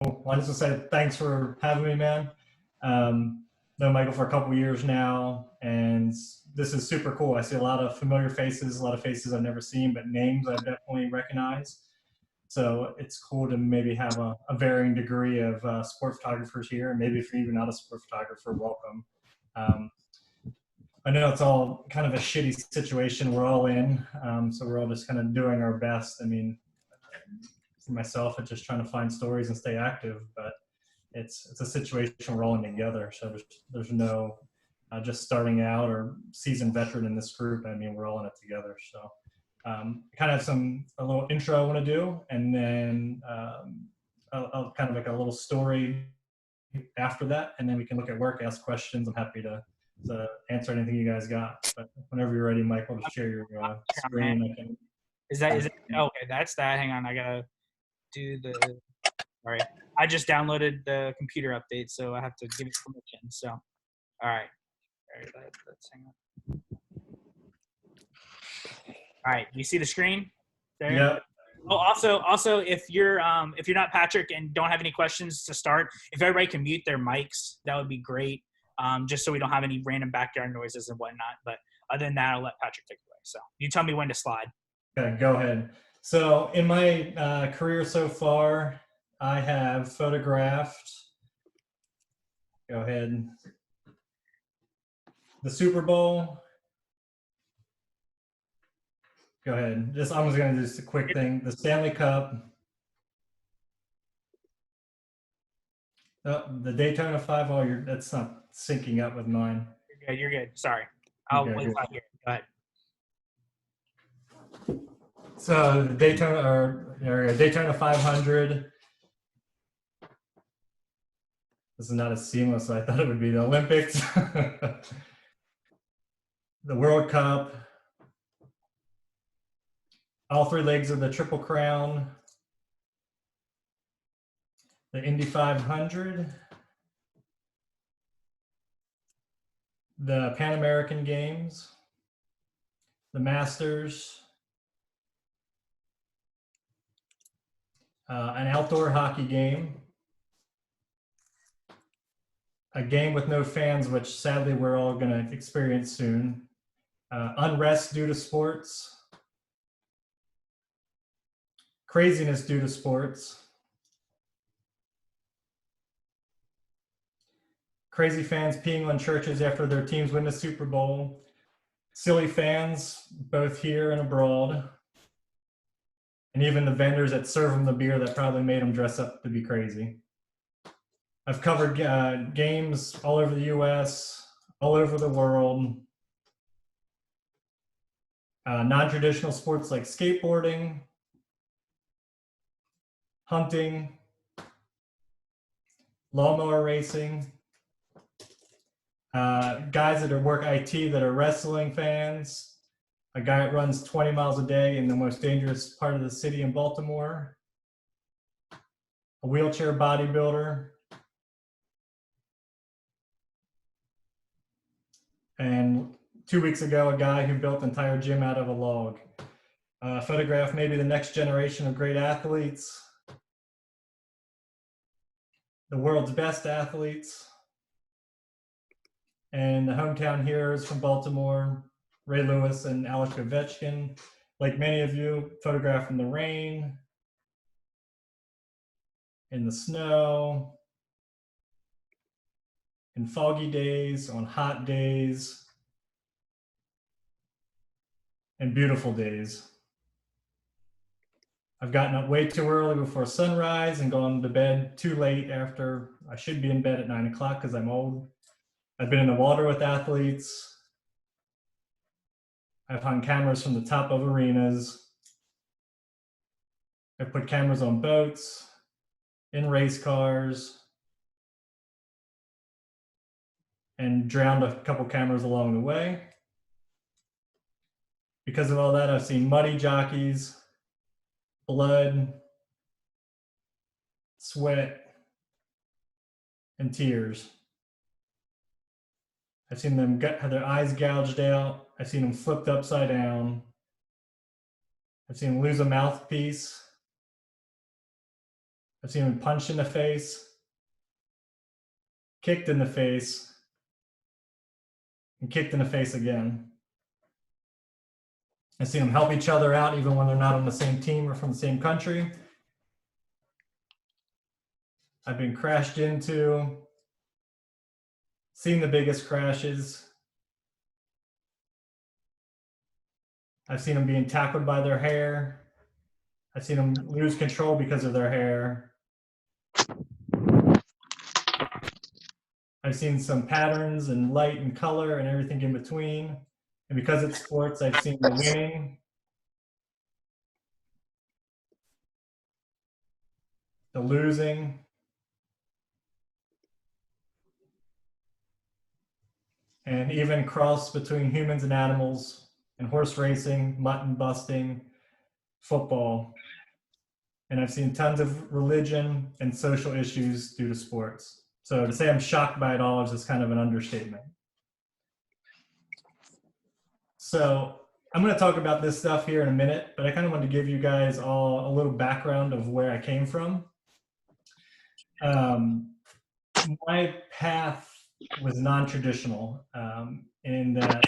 I just want to say thanks for having me, man. Known Michael for a couple years now, and this is super cool. I see a lot of familiar faces, a lot of faces I've never seen, but names I definitely recognize. So it's cool to maybe have a varying degree of sport photographers here. And maybe if you're even not a sport photographer, welcome. Um, I know it's all kind of a shitty situation we're all in, so we're all just kind of doing our best. I mean, for myself, it's just trying to find stories and stay active, but it's a situation we're all in together. So there's no just starting out or seasoned veteran in this group. I mean, we're all in it together. So kind of have a little intro I want to do, and then I'll kind of like a little story after that, and then we can look at work, ask questions. I'm happy to answer anything you guys got. But whenever you're ready, Michael, just share your screen. I can. Is that okay? That's that. Hang on, I gotta do the. Sorry, I just downloaded the computer update, so I have to give it permission. So, all right, let's hang on. All right, you see the screen there? Yep. Oh, also, if you're not Patrick and don't have any questions to start, if everybody can mute their mics, that would be great. Just so we don't have any random backyard noises and whatnot. But other than that, I'll let Patrick take it away. So you tell me when to slide. Okay, go ahead. So in my career so far, I have photographed, go ahead, the Super Bowl. Go ahead. I was going to do just a quick thing. The Stanley Cup. Oh, the Daytona 5. Oh, that's not syncing up with mine. You're good. Sorry. I'll wait till I hear it. Go ahead. So the Daytona 500. This is not as seamless as I thought it would be. The Olympics, the World Cup, all three legs of the Triple Crown, the Indy 500, the Pan American Games, the Masters, an outdoor hockey game, a game with no fans, which sadly we're all going to experience soon, unrest due to sports, craziness due to sports, crazy fans peeing on churches after their teams win the Super Bowl, silly fans both here and abroad, and even the vendors that serve them the beer that probably made them dress up to be crazy. I've covered games all over the US, all over the world, non-traditional sports like skateboarding, hunting, lawnmower racing, guys that work IT that are wrestling fans, a guy that runs 20 miles a day in the most dangerous part of the city in Baltimore, a wheelchair bodybuilder, and 2 weeks ago, a guy who built an entire gym out of a log. Photographed maybe the next generation of great athletes, the world's best athletes, and the hometown heroes from Baltimore, Ray Lewis and Alex Ovechkin. Like many of you, photographed in the rain, in the snow, in foggy days, on hot days, and beautiful days. I've gotten up way too early before sunrise and gone to bed too late after I should be in bed at 9 o'clock because I'm old. I've been in the water with athletes. I've hung cameras from the top of arenas. I've put cameras on boats, in race cars, and drowned a couple cameras along the way. Because of all that, I've seen muddy jockeys, blood, sweat, and tears. I've seen them have their eyes gouged out. I've seen them flipped upside down. I've seen them lose a mouthpiece. I've seen him punched in the face, kicked in the face, and kicked in the face again. I've seen them help each other out even when they're not on the same team or from the same country. I've been crashed into, seen the biggest crashes. I've seen them being tackled by their hair. I've seen them lose control because of their hair. I've seen some patterns and light and color and everything in between. And because it's sports, I've seen the winning, the losing, and even cross between humans and animals, and horse racing, mutton busting, football. And I've seen tons of religion and social issues due to sports. So to say I'm shocked by it all is just kind of an understatement. So I'm going to talk about this stuff here in a minute, but I kind of wanted to give you guys all a little background of where I came from. My path was non-traditional in that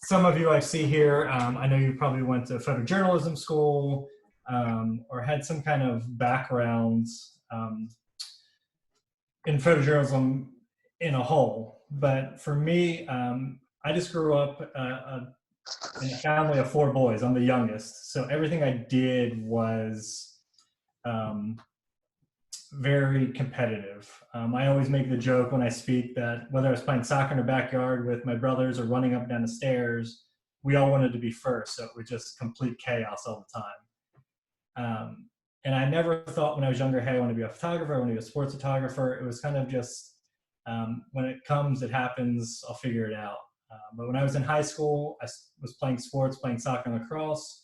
some of you I see here, I know you probably went to photojournalism school or had some kind of background in photojournalism in a whole. But for me, I just grew up in a family of 4 boys. I'm the youngest. So everything I did was very competitive. I always make the joke when I speak that whether I was playing soccer in the backyard with my brothers or running up and down the stairs, we all wanted to be first. So it was just complete chaos all the time. And I never thought when I was younger, hey, I want to be a photographer, I want to be a sports photographer. It was kind of just when it comes, it happens, I'll figure it out. But when I was in high school, I was playing sports, playing soccer and lacrosse.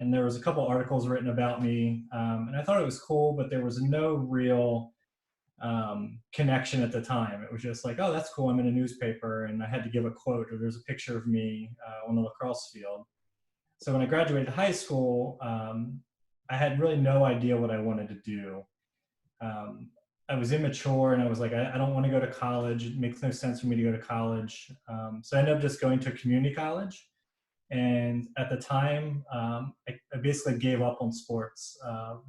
And there was a couple articles written about me, and I thought it was cool, but there was no real connection at the time. It was just like, oh, that's cool, I'm in a newspaper, and I had to give a quote, or there's a picture of me on the lacrosse field. So when I graduated high school, I had really no idea what I wanted to do. I was immature, and I was like, I don't want to go to college. It makes no sense for me to go to college. So I ended up just going to a community college. And at the time, I basically gave up on sports.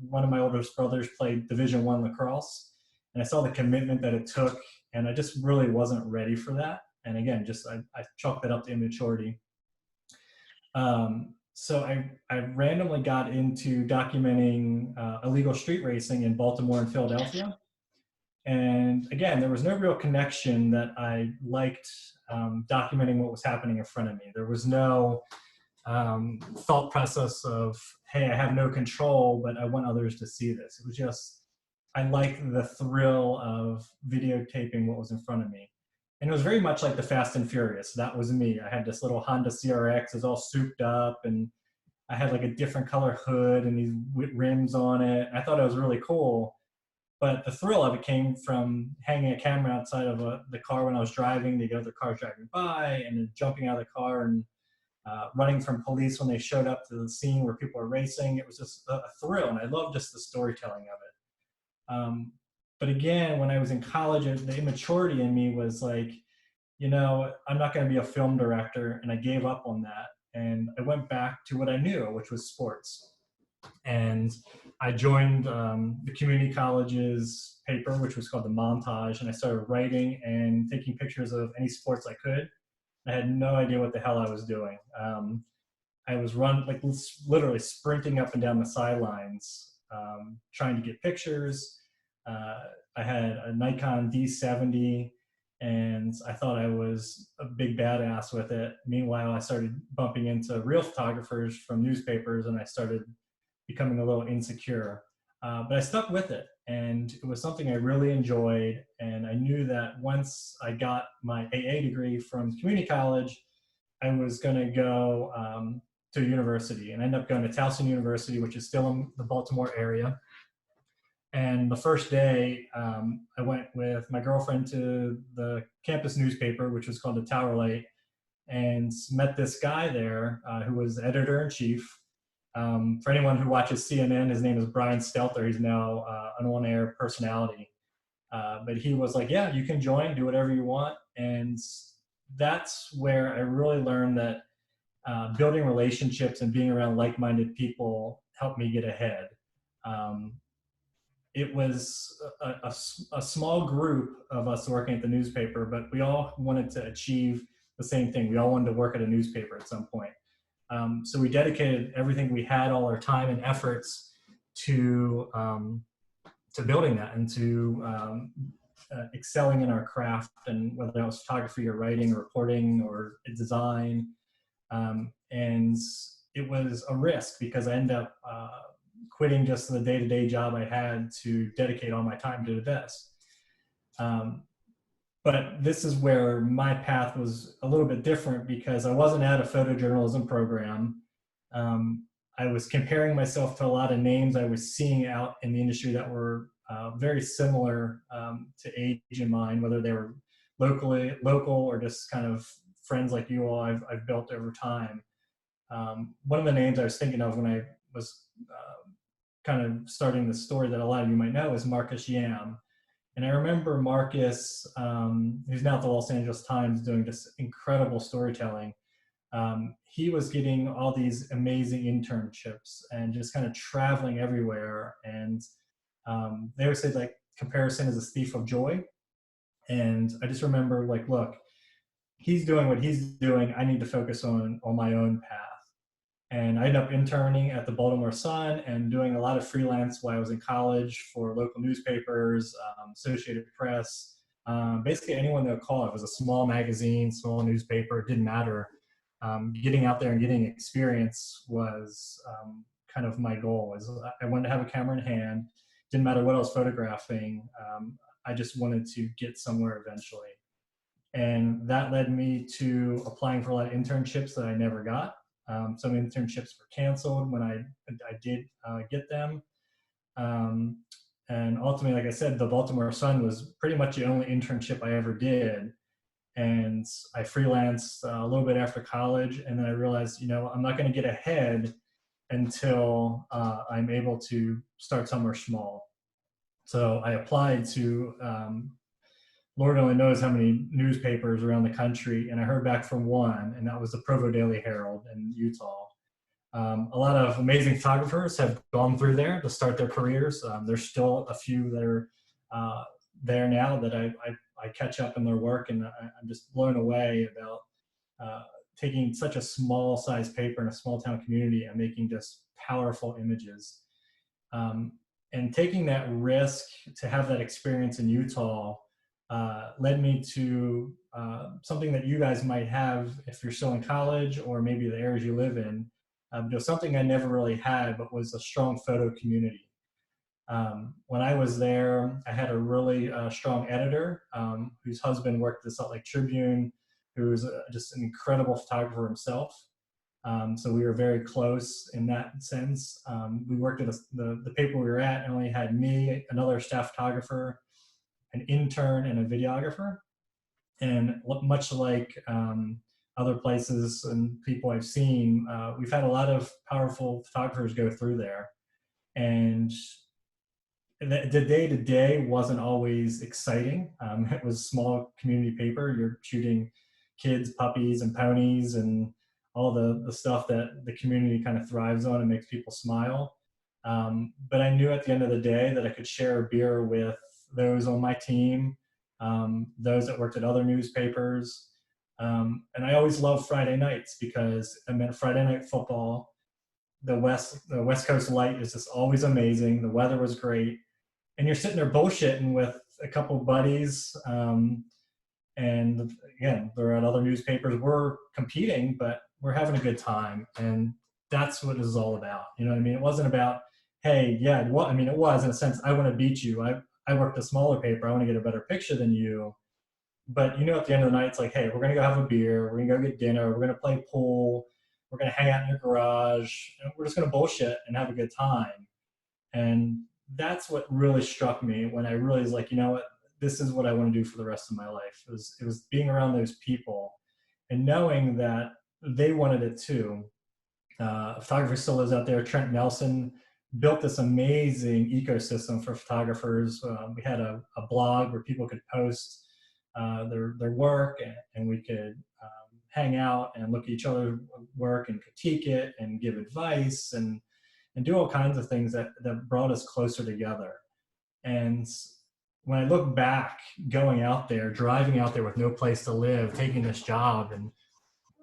One of my oldest brothers played Division I lacrosse, and I saw the commitment that it took, and I just really wasn't ready for that. And again, just I chalked that up to immaturity. So I randomly got into documenting illegal street racing in Baltimore and Philadelphia. And again, there was no real connection that I liked documenting what was happening in front of me. There was no thought process of, hey, I have no control, but I want others to see this. It was just, I liked the thrill of videotaping what was in front of me. And it was very much like the Fast and Furious. That was me. I had this little Honda CRX, it was all souped up, and I had like a different color hood and these rims on it. I thought it was really cool. But the thrill of it came from hanging a camera outside of the car when I was driving. The other cars driving by, and then jumping out of the car and running from police when they showed up to the scene where people were racing. It was just a thrill, and I loved just the storytelling of it. But again, when I was in college, the immaturity in me was like, you know, I'm not going to be a film director, and I gave up on that. And I went back to what I knew, which was sports. And I joined the community college's paper, which was called The Montage, and I started writing and taking pictures of any sports I could. I had no idea what the hell I was doing. I was literally sprinting up and down the sidelines, trying to get pictures. I had a Nikon D70, and I thought I was a big badass with it. Meanwhile, I started bumping into real photographers from newspapers, and I started becoming a little insecure. But I stuck with it, and it was something I really enjoyed. And I knew that once I got my AA degree from community college, I was going to go to university, and I ended up going to Towson University, which is still in the Baltimore area. And the first day, I went with my girlfriend to the campus newspaper, which was called the Tower Light, and met this guy there who was editor-in-chief. For anyone who watches CNN, his name is Brian Stelter. He's now an on-air personality. But he was like, yeah, you can join, do whatever you want. And that's where I really learned that building relationships and being around like-minded people helped me get ahead. Um, it was a small group of us working at the newspaper, but we all wanted to achieve the same thing. We all wanted to work at a newspaper at some point. So we dedicated everything we had, all our time and efforts to building that and to excelling in our craft, and whether that was photography or writing or reporting or design. And it was a risk because I ended up quitting just the day-to-day job I had to dedicate all my time to this. But this is where my path was a little bit different because I wasn't at a photojournalism program. I was comparing myself to a lot of names I was seeing out in the industry that were very similar to age and mine, whether they were local or just kind of friends like you all I've built over time. One of the names I was thinking of when I was kind of starting the story that a lot of you might know is Marcus Yam. And I remember Marcus, who's now at the Los Angeles Times doing just incredible storytelling. He was getting all these amazing internships and just kind of traveling everywhere. And they always say like comparison is a thief of joy. And I just remember like, look, he's doing what he's doing. I need to focus on my own path. And I ended up interning at the Baltimore Sun and doing a lot of freelance while I was in college for local newspapers, Associated Press, basically anyone that would call. It was a small magazine, small newspaper, it didn't matter. Getting out there and getting experience was kind of my goal. I wanted to have a camera in hand. Didn't matter what I was photographing. I just wanted to get somewhere eventually. And that led me to applying for a lot of internships that I never got. Some internships were canceled when I did get them. And ultimately, like I said, the Baltimore Sun was pretty much the only internship I ever did. And I freelanced a little bit after college. And then I realized, you know, I'm not going to get ahead until I'm able to start somewhere small. So I applied to Lord only knows how many newspapers around the country, and I heard back from one, and that was the Provo Daily Herald in Utah. A lot of amazing photographers have gone through there to start their careers. There's still a few that are there now that I catch up in their work, and I'm just blown away about taking such a small size paper in a small town community and making just powerful images. And taking that risk to have that experience in Utah led me to something that you guys might have if you're still in college or maybe the areas you live in. Something I never really had, but was a strong photo community. When I was there, I had a really strong editor whose husband worked at the Salt Lake Tribune, who was just an incredible photographer himself. So we were very close in that sense. We worked at the paper we were at and only had me, another staff photographer, an intern, and a videographer. And much like other places and people I've seen, we've had a lot of powerful photographers go through there. And the day-to-day wasn't always exciting. It was a small community paper. You're shooting kids, puppies, and ponies, and all the stuff that the community kind of thrives on and makes people smile. But I knew at the end of the day that I could share a beer with those on my team, those that worked at other newspapers. And I always loved Friday nights because it meant Friday night football. The West Coast light is just always amazing. The weather was great. And you're sitting there bullshitting with a couple buddies. And again, they're at other newspapers. We're competing, but we're having a good time. And that's what it's all about. You know what I mean? It wasn't about, hey, yeah, well, I mean, it was in a sense, I want to beat you. I worked a smaller paper. I want to get a better picture than you. But you know, at the end of the night, it's like, hey, we're going to go have a beer. We're going to go get dinner. We're going to play pool. We're going to hang out in your garage. And we're just going to bullshit and have a good time. And that's what really struck me when I really was like, you know what, this is what I want to do for the rest of my life. It was being around those people and knowing that they wanted it too. A photographer still lives out there, Trent Nelson, built this amazing ecosystem for photographers. We had a blog where people could post their work, and we could hang out and look at each other's work and critique it and give advice and do all kinds of things that brought us closer together. And when I look back, going out there, driving out there with no place to live, taking this job, and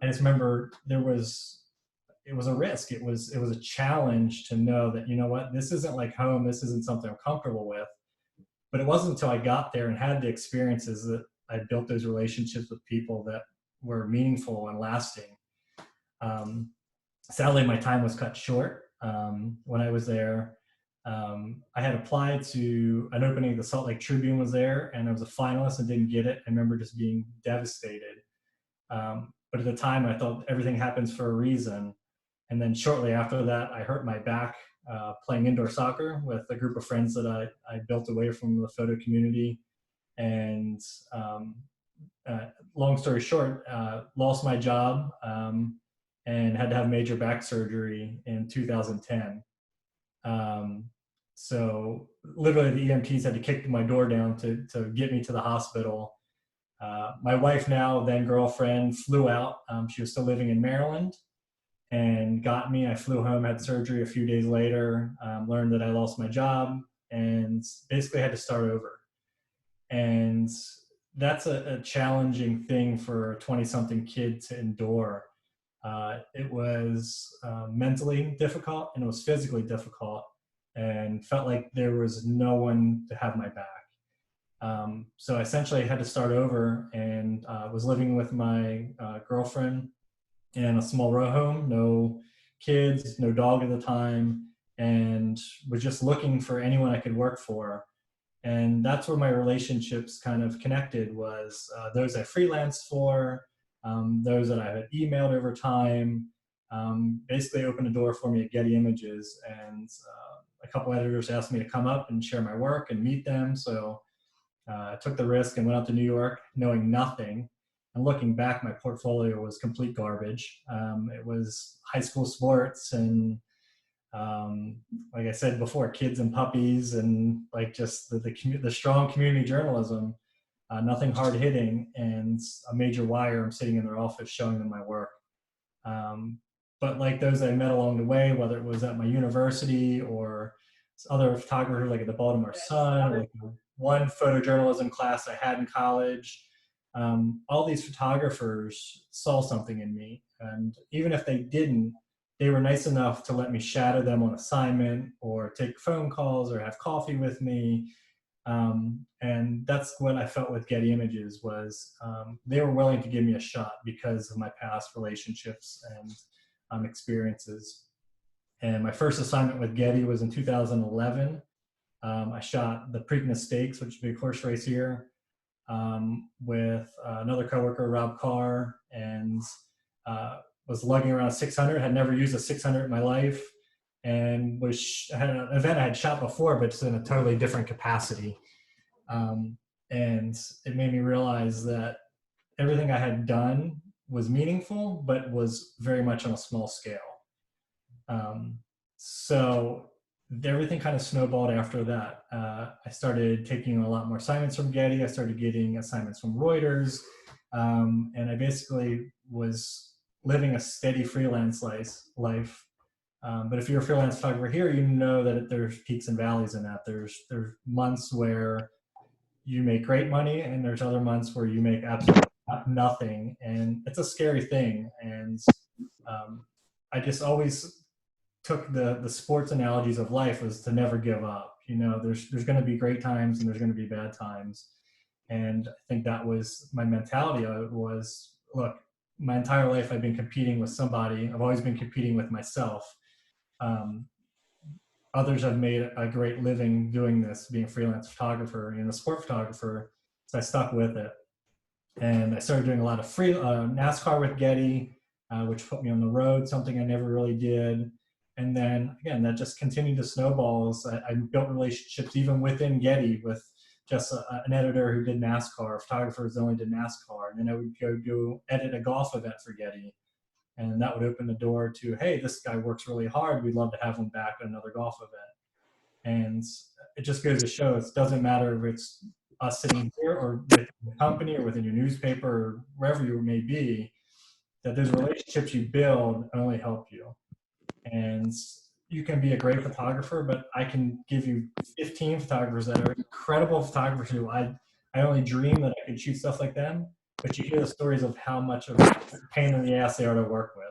I just remember it was a risk. It was a challenge to know that, you know what, this isn't like home. This isn't something I'm comfortable with. But it wasn't until I got there and had the experiences that I built those relationships with people that were meaningful and lasting. Um, Sadly, my time was cut short when I was there. I had applied to an opening. The Salt Lake Tribune was there, and I was a finalist and didn't get it. I remember just being devastated. But at the time, I thought everything happens for a reason. And then shortly after that, I hurt my back playing indoor soccer with a group of friends that I built away from the photo community. And long story short, lost my job and had to have major back surgery in 2010. So literally the EMTs had to kick my door down to get me to the hospital. My wife, now then girlfriend, flew out. She was still living in Maryland and got me. I flew home, had surgery a few days later, learned that I lost my job, and basically had to start over. And that's a challenging thing for a 20-something kid to endure. It was mentally difficult, and it was physically difficult, and felt like there was no one to have my back. So essentially I had to start over, and was living with my girlfriend in a small row home, no kids, no dog at the time, and was just looking for anyone I could work for. And that's where my relationships kind of connected, was those I freelanced for, those that I had emailed over time, basically opened a door for me at Getty Images. And a couple editors asked me to come up and share my work and meet them. So I took the risk and went out to New York knowing nothing. And looking back, my portfolio was complete garbage. It was high school sports and, like I said before, kids and puppies, and like just the strong community journalism, nothing hard hitting, and a major wire. I'm sitting in their office showing them my work. But like those I met along the way, whether it was at my university or other photographers like at the Baltimore Sun, or like one photojournalism class I had in college, all these photographers saw something in me. And even if they didn't, they were nice enough to let me shadow them on assignment or take phone calls or have coffee with me. And that's what I felt with Getty Images, was they were willing to give me a shot because of my past relationships and experiences. And my first assignment with Getty was in 2011. I shot the Preakness Stakes, which is a big horse race here, with another coworker, Rob Carr, and was lugging around a 600. Had never used a 600 in my life, and had an event I had shot before, but just in a totally different capacity. And it made me realize that everything I had done was meaningful, but was very much on a small scale. So everything kind of snowballed after that. I started taking a lot more assignments from Getty. I started getting assignments from Reuters. And I basically was living a steady freelance life. But if you're a freelance photographer here, you know that there's peaks and valleys in that. There's months where you make great money, and there's other months where you make absolutely nothing. And it's a scary thing. And I just always took the sports analogies of life was to never give up. You know, there's going to be great times and there's going to be bad times. And I think that was my mentality. Was, look, my entire life I've been competing with somebody. I've always been competing with myself. Others have made a great living doing this, being a freelance photographer and a sport photographer. So I stuck with it. And I started doing a lot of free NASCAR with Getty, which put me on the road, something I never really did. And then again, that just continued to snowball. I built relationships even within Getty with just an editor who did NASCAR, photographers that only did NASCAR. And then I would go edit a golf event for Getty. And that would open the door to, hey, this guy works really hard. We'd love to have him back at another golf event. And it just goes to show it doesn't matter if it's us sitting here or within the company or within your newspaper or wherever you may be, that those relationships you build only help you. And you can be a great photographer, but I can give you 15 photographers that are incredible photographers who I only dream that I could shoot stuff like them, but you hear the stories of how much of a pain in the ass they are to work with.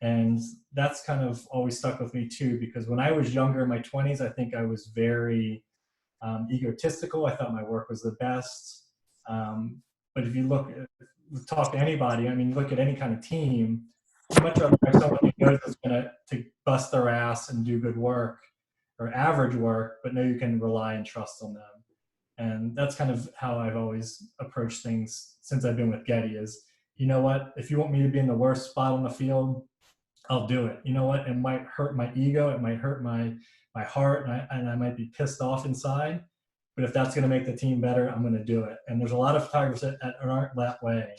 And that's kind of always stuck with me too, because when I was younger in my 20s, I think I was very egotistical. I thought my work was the best. But if you talk to anybody, I mean, look at any kind of team, you much rather have someone who knows is going to bust their ass and do good work or average work, but know you can rely and trust on them. And that's kind of how I've always approached things since I've been with Getty is, you know what, if you want me to be in the worst spot on the field, I'll do it. You know what, it might hurt my ego, it might hurt my heart, and I might be pissed off inside, but if that's going to make the team better, I'm going to do it. And there's a lot of photographers that aren't that way,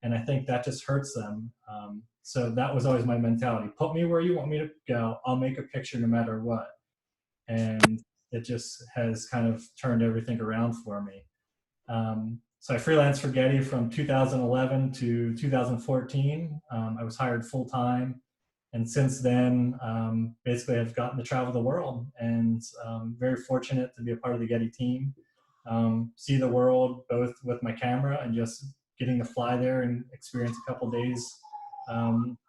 and I think that just hurts them. So that was always my mentality. Put me where you want me to go. I'll make a picture no matter what. And it just has kind of turned everything around for me. So I freelanced for Getty from 2011 to 2014. I was hired full time. And since then, basically I've gotten to travel the world, and very fortunate to be a part of the Getty team. See the world both with my camera and just getting to fly there and experience a couple days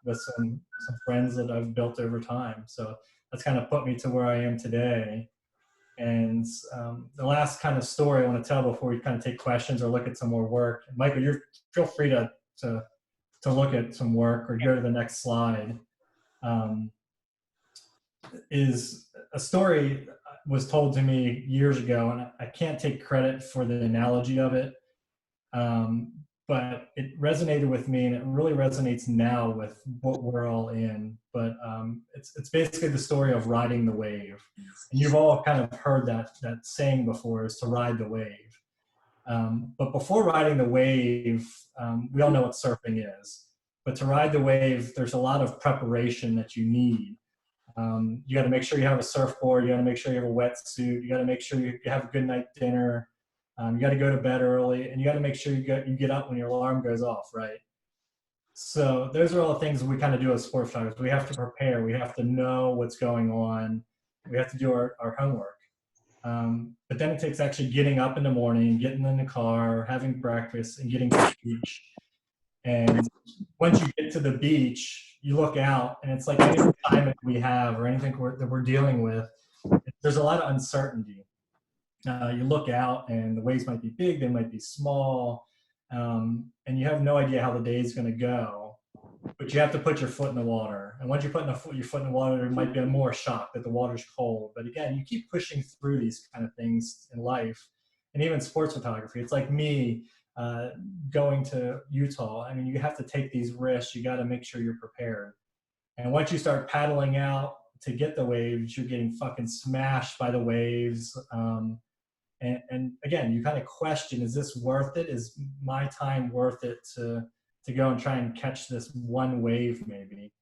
with some friends that I've built over time. So that's kind of put me to where I am today. And the last kind of story I want to tell before we kind of take questions or look at some more work. Michael, you feel free to look at some work or go to the next slide. Is a story was told to me years ago, and I can't take credit for the analogy of it, but it resonated with me, and it really resonates now with what we're all in. But it's basically the story of riding the wave, and you've all kind of heard that saying before, is to ride the wave. But before riding the wave, we all know what surfing is. But to ride the wave, there's a lot of preparation that you need. You got to make sure you have a surfboard. You got to make sure you have a wetsuit. You got to make sure you have a good night dinner. You got to go to bed early, and you got to make sure you get up when your alarm goes off, right? So those are all the things we kind of do as sports photographers. We have to prepare. We have to know what's going on. We have to do our homework. But then it takes actually getting up in the morning, getting in the car, having breakfast, and getting to the beach. And once you get to the beach, you look out, and it's like any assignment we have or anything that we're dealing with, there's a lot of uncertainty. You look out, and the waves might be big, they might be small, and you have no idea how the day is going to go. But you have to put your foot in the water. And once you put your foot in the water, there might be a more shock that the water's cold. But again, you keep pushing through these kind of things in life, and even sports photography. It's like me going to Utah. I mean, you have to take these risks. You got to make sure you're prepared. And once you start paddling out to get the waves, you're getting fucking smashed by the waves. And again, you kind of question, is this worth it? Is my time worth it to go and try and catch this one wave maybe?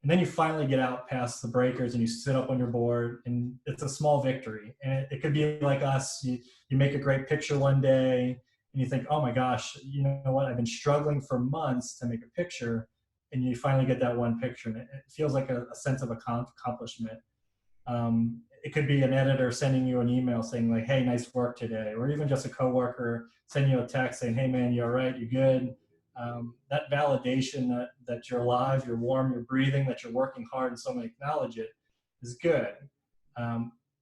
And then you finally get out past the breakers and you sit up on your board, and it's a small victory. And it could be like us, you make a great picture one day and you think, oh my gosh, you know what? I've been struggling for months to make a picture, and you finally get that one picture, and it feels like a sense of accomplishment. It could be an editor sending you an email saying like, hey, nice work today, or even just a coworker sending you a text saying, hey man, you all right, you good? That validation that you're alive, you're warm, you're breathing, that you're working hard, and someone acknowledge it is good.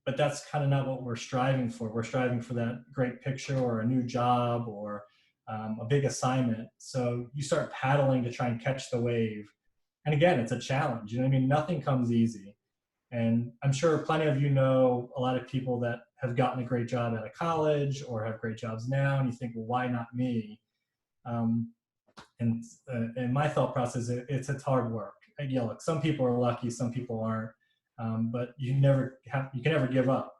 But that's kind of not what we're striving for. We're striving for that great picture or a new job or a big assignment. So you start paddling to try and catch the wave. And again, it's a challenge. You know what I mean? Nothing comes easy. And I'm sure plenty of you know a lot of people that have gotten a great job out of college or have great jobs now, and you think, well, why not me? And my thought process, it's hard work. And, you know, look, some people are lucky, some people aren't, but you can never give up.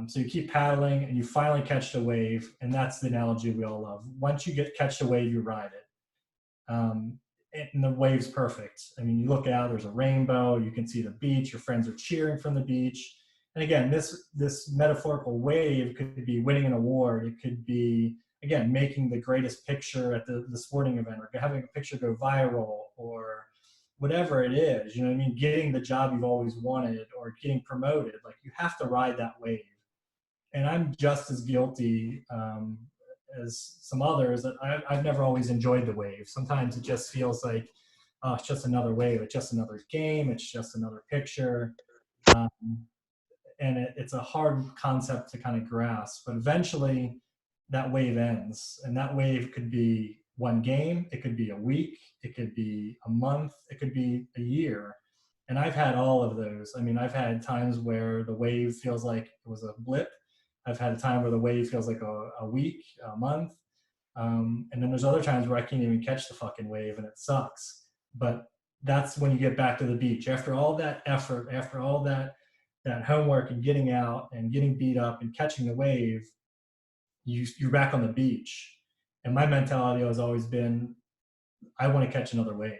So you keep paddling, and you finally catch the wave, and that's the analogy we all love. Once you catch the wave, you ride it. and the wave's perfect. I mean, you look out, there's a rainbow, you can see the beach, your friends are cheering from the beach. And again, this metaphorical wave could be winning an award. It could be, again, making the greatest picture at the sporting event, or having a picture go viral, or whatever it is, you know what I mean? Getting the job you've always wanted, or getting promoted. Like, you have to ride that wave. And I'm just as guilty as some others that I've never always enjoyed the wave. Sometimes it just feels like, oh, it's just another wave. It's just another game. It's just another picture. Um, and it's a hard concept to kind of grasp. But eventually, that wave ends, and that wave could be one game, it could be a week, it could be a month, it could be a year. And I've had all of those. I mean, I've had times where the wave feels like it was a blip. I've had a time where the wave feels like a week, a month. And then there's other times where I can't even catch the fucking wave and it sucks. But that's when you get back to the beach. After all that effort, after all that homework and getting out and getting beat up and catching the wave, you're back on the beach. And my mentality has always been, I want to catch another wave.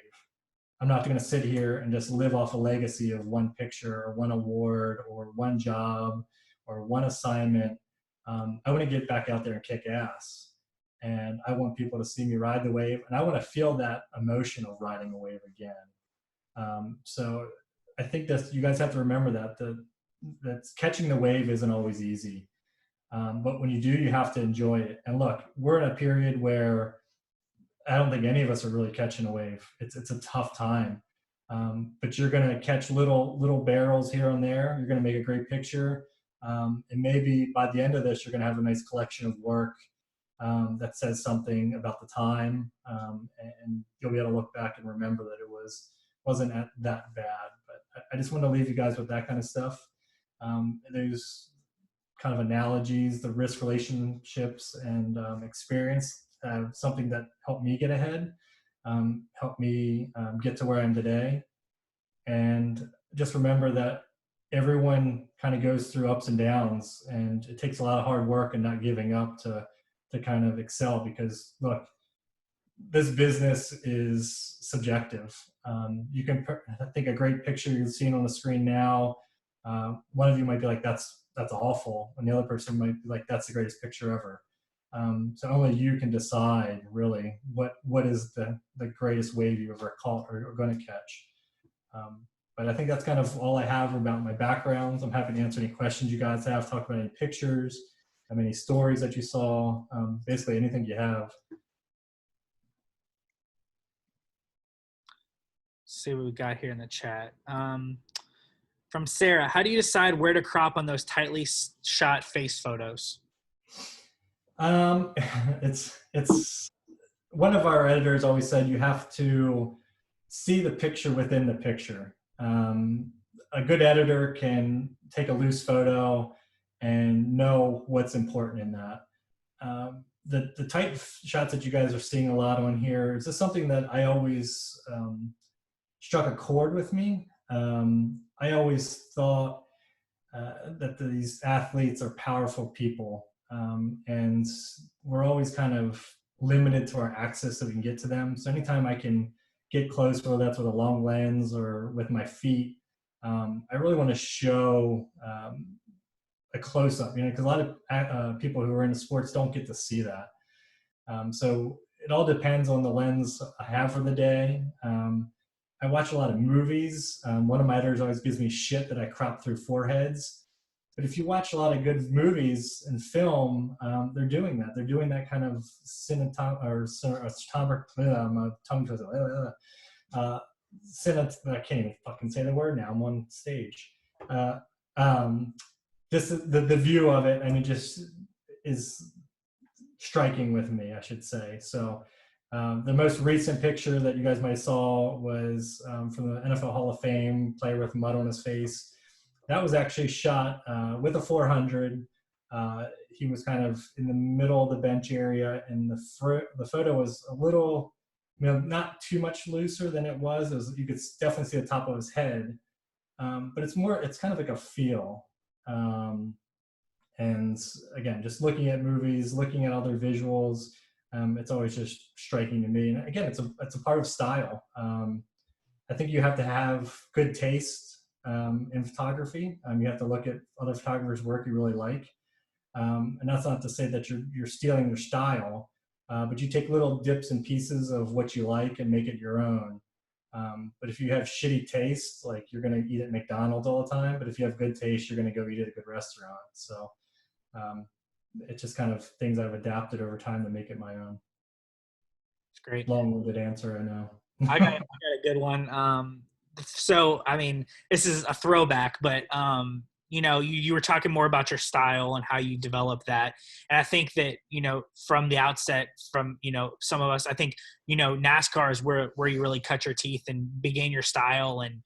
I'm not going to sit here and just live off a legacy of one picture or one award or one job or one assignment. I want to get back out there and kick ass. And I want people to see me ride the wave. And I want to feel that emotion of riding a wave again. So I think that you guys have to remember that catching the wave isn't always easy. But when you do, you have to enjoy it. And look, we're in a period where I don't think any of us are really catching a wave. It's a tough time. But you're going to catch little barrels here and there. You're going to make a great picture. And maybe by the end of this, you're going to have a nice collection of work that says something about the time. And you'll be able to look back and remember that wasn't that bad. But I just want to leave you guys with that kind of stuff. There's kind of analogies, the risk relationships and experience, something that helped me get ahead, helped me get to where I am today. And just remember that everyone kind of goes through ups and downs, and it takes a lot of hard work and not giving up to kind of excel. Because look, this business is subjective. You can, I think, a great picture you're seeing on the screen now, one of you might be like, that's awful, and the other person might be like, that's the greatest picture ever. So only you can decide really what is the greatest wave you ever caught or going to catch. But I think that's kind of all I have about my backgrounds. I'm happy to answer any questions you guys have, talk about any pictures, any stories that you saw, basically anything you have. Let's see what we got here in the chat. From Sarah, how do you decide where to crop on those tightly shot face photos? It's one of our editors always said you have to see the picture within the picture. A good editor can take a loose photo and know what's important in that. The tight shots that you guys are seeing a lot on here is just something that I always struck a chord with me. I always thought that these athletes are powerful people, and we're always kind of limited to our access so we can get to them. So anytime I can get close, whether that's with a long lens or with my feet, I really want to show a close-up, because a lot of people who are into sports don't get to see that. So it all depends on the lens I have for the day. I watch a lot of movies. One of my editors always gives me shit that I crop through foreheads. But if you watch a lot of good movies and film, they're doing that. They're doing that kind of I can't even fucking say the word now. I'm on stage. This is the view of it. I mean, just is striking with me, I should say. So the most recent picture that you guys might have saw was from the NFL Hall of Fame, player with mud on his face. That was actually shot with a 400. He was kind of in the middle of the bench area, and the photo was a little, not too much looser than it was. You could definitely see the top of his head, but it's kind of like a feel. And again, just looking at movies, looking at other visuals, It's always just striking to me. And again, it's a part of style. I think you have to have good taste in photography. You have to look at other photographers' work you really like. And that's not to say that you're stealing their style, but you take little dips and pieces of what you like and make it your own. But if you have shitty taste, like you're going to eat at McDonald's all the time. But if you have good taste, you're going to go eat at a good restaurant. So um, it's just kind of things I've adapted over time to make it my own. It's great. Long-winded answer, I know. I got a good one. So I mean, this is a throwback, but you know, you were talking more about your style and how you develop that. And I think that, you know, from the outset, from, you know, some of us, I think, you know, NASCAR is where you really cut your teeth and began your style and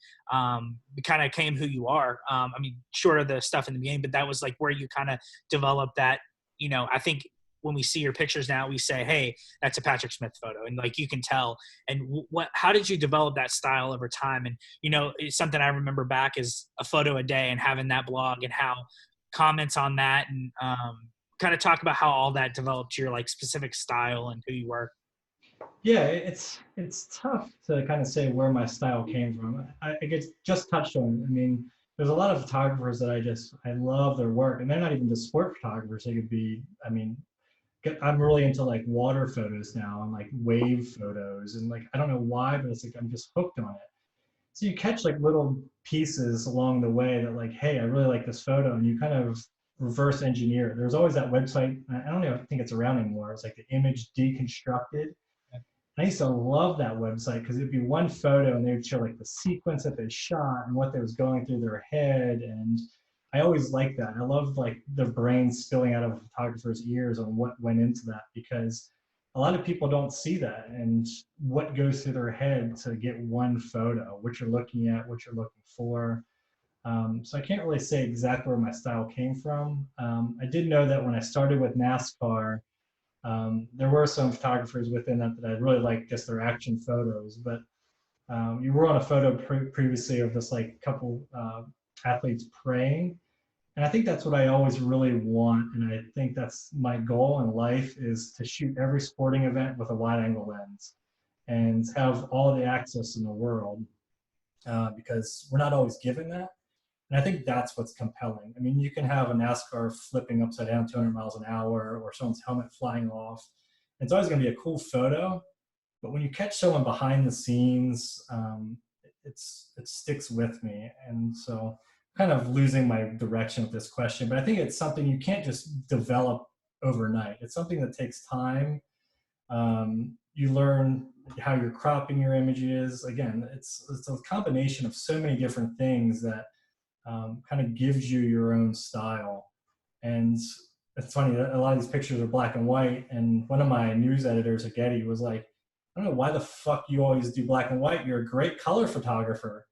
kind of came who you are. I mean, short of the stuff in the beginning, but that was like where you kind of developed that, you know, I think when we see your pictures now, we say, hey, that's a Patrick Smith photo. And like, you can tell. And how did you develop that style over time? And, you know, it's something I remember back is a photo a day and having that blog and how comments on that and kind of talk about how all that developed your like specific style and who you were. Yeah, it's tough to kind of say where my style came from. I get just touched on. I mean, there's a lot of photographers that I love their work, and they're not even just sport photographers. They could be, I mean, I'm really into like water photos now and like wave photos, and like I don't know why, but it's like I'm just hooked on it. So you catch like little pieces along the way that like, hey, I really like this photo, and you kind of reverse engineer it. There's always that website. I don't even think it's around anymore. It's like the Image Deconstructed. I used to love that website because it'd be one photo and they would show like the sequence that they shot and what they was going through their head. And I always liked that. I love like the brain spilling out of a photographer's ears on what went into that, because a lot of people don't see that and what goes through their head to get one photo, what you're looking at, what you're looking for. So I can't really say exactly where my style came from. I did know that when I started with NASCAR, there were some photographers within that I really liked just their action photos, but you were on a photo previously of this like couple athletes praying. And I think that's what I always really want. And I think that's my goal in life, is to shoot every sporting event with a wide angle lens and have all the access in the world, because we're not always given that. And I think that's what's compelling. I mean, you can have a NASCAR flipping upside down 200 miles an hour or someone's helmet flying off. It's always going to be a cool photo. But when you catch someone behind the scenes, it sticks with me. And so kind of losing my direction with this question, but I think it's something you can't just develop overnight. It's something that takes time. You learn how you're cropping your images. Again, it's a combination of so many different things that kind of gives you your own style. And it's funny that a lot of these pictures are black and white. And one of my news editors at Getty was like, I don't know why the fuck you always do black and white. You're a great color photographer.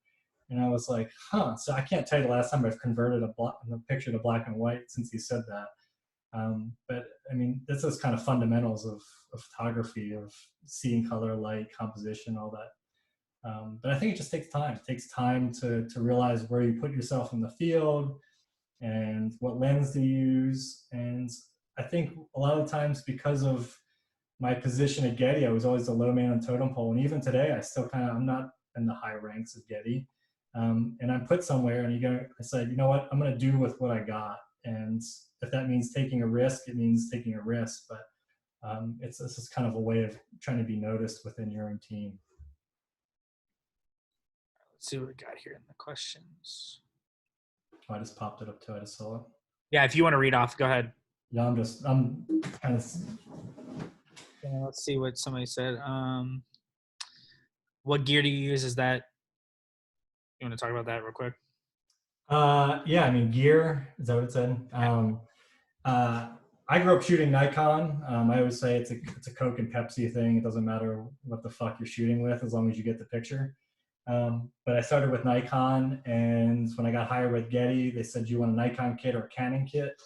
And I was like, huh. So I can't tell you the last time I've converted a picture to black and white since he said that. But I mean, this is kind of fundamentals of photography, of seeing color, light, composition, all that. But I think it just takes time. It takes time to realize where you put yourself in the field and what lens to use. And I think a lot of times, because of my position at Getty, I was always the low man on totem pole. And even today, I still I'm not in the high ranks of Getty. And I'm put somewhere, and I said, you know what, I'm going to do with what I got. And if that means taking a risk, it means taking a risk. But this is kind of a way of trying to be noticed within your own team. Let's see what we got here in the questions. Oh, I just popped it up too. I just saw it. Yeah, if you want to read off, go ahead. Yeah, I'm kind of. Yeah, let's see what somebody said. What gear do you use? Is that, you want to talk about that real quick? Yeah, I mean, gear, is that what it said? I grew up shooting Nikon. I always say it's a Coke and Pepsi thing. It doesn't matter what the fuck you're shooting with, as long as you get the picture. But I started with Nikon, and when I got hired with Getty, they said, do you want a Nikon kit or a Canon kit?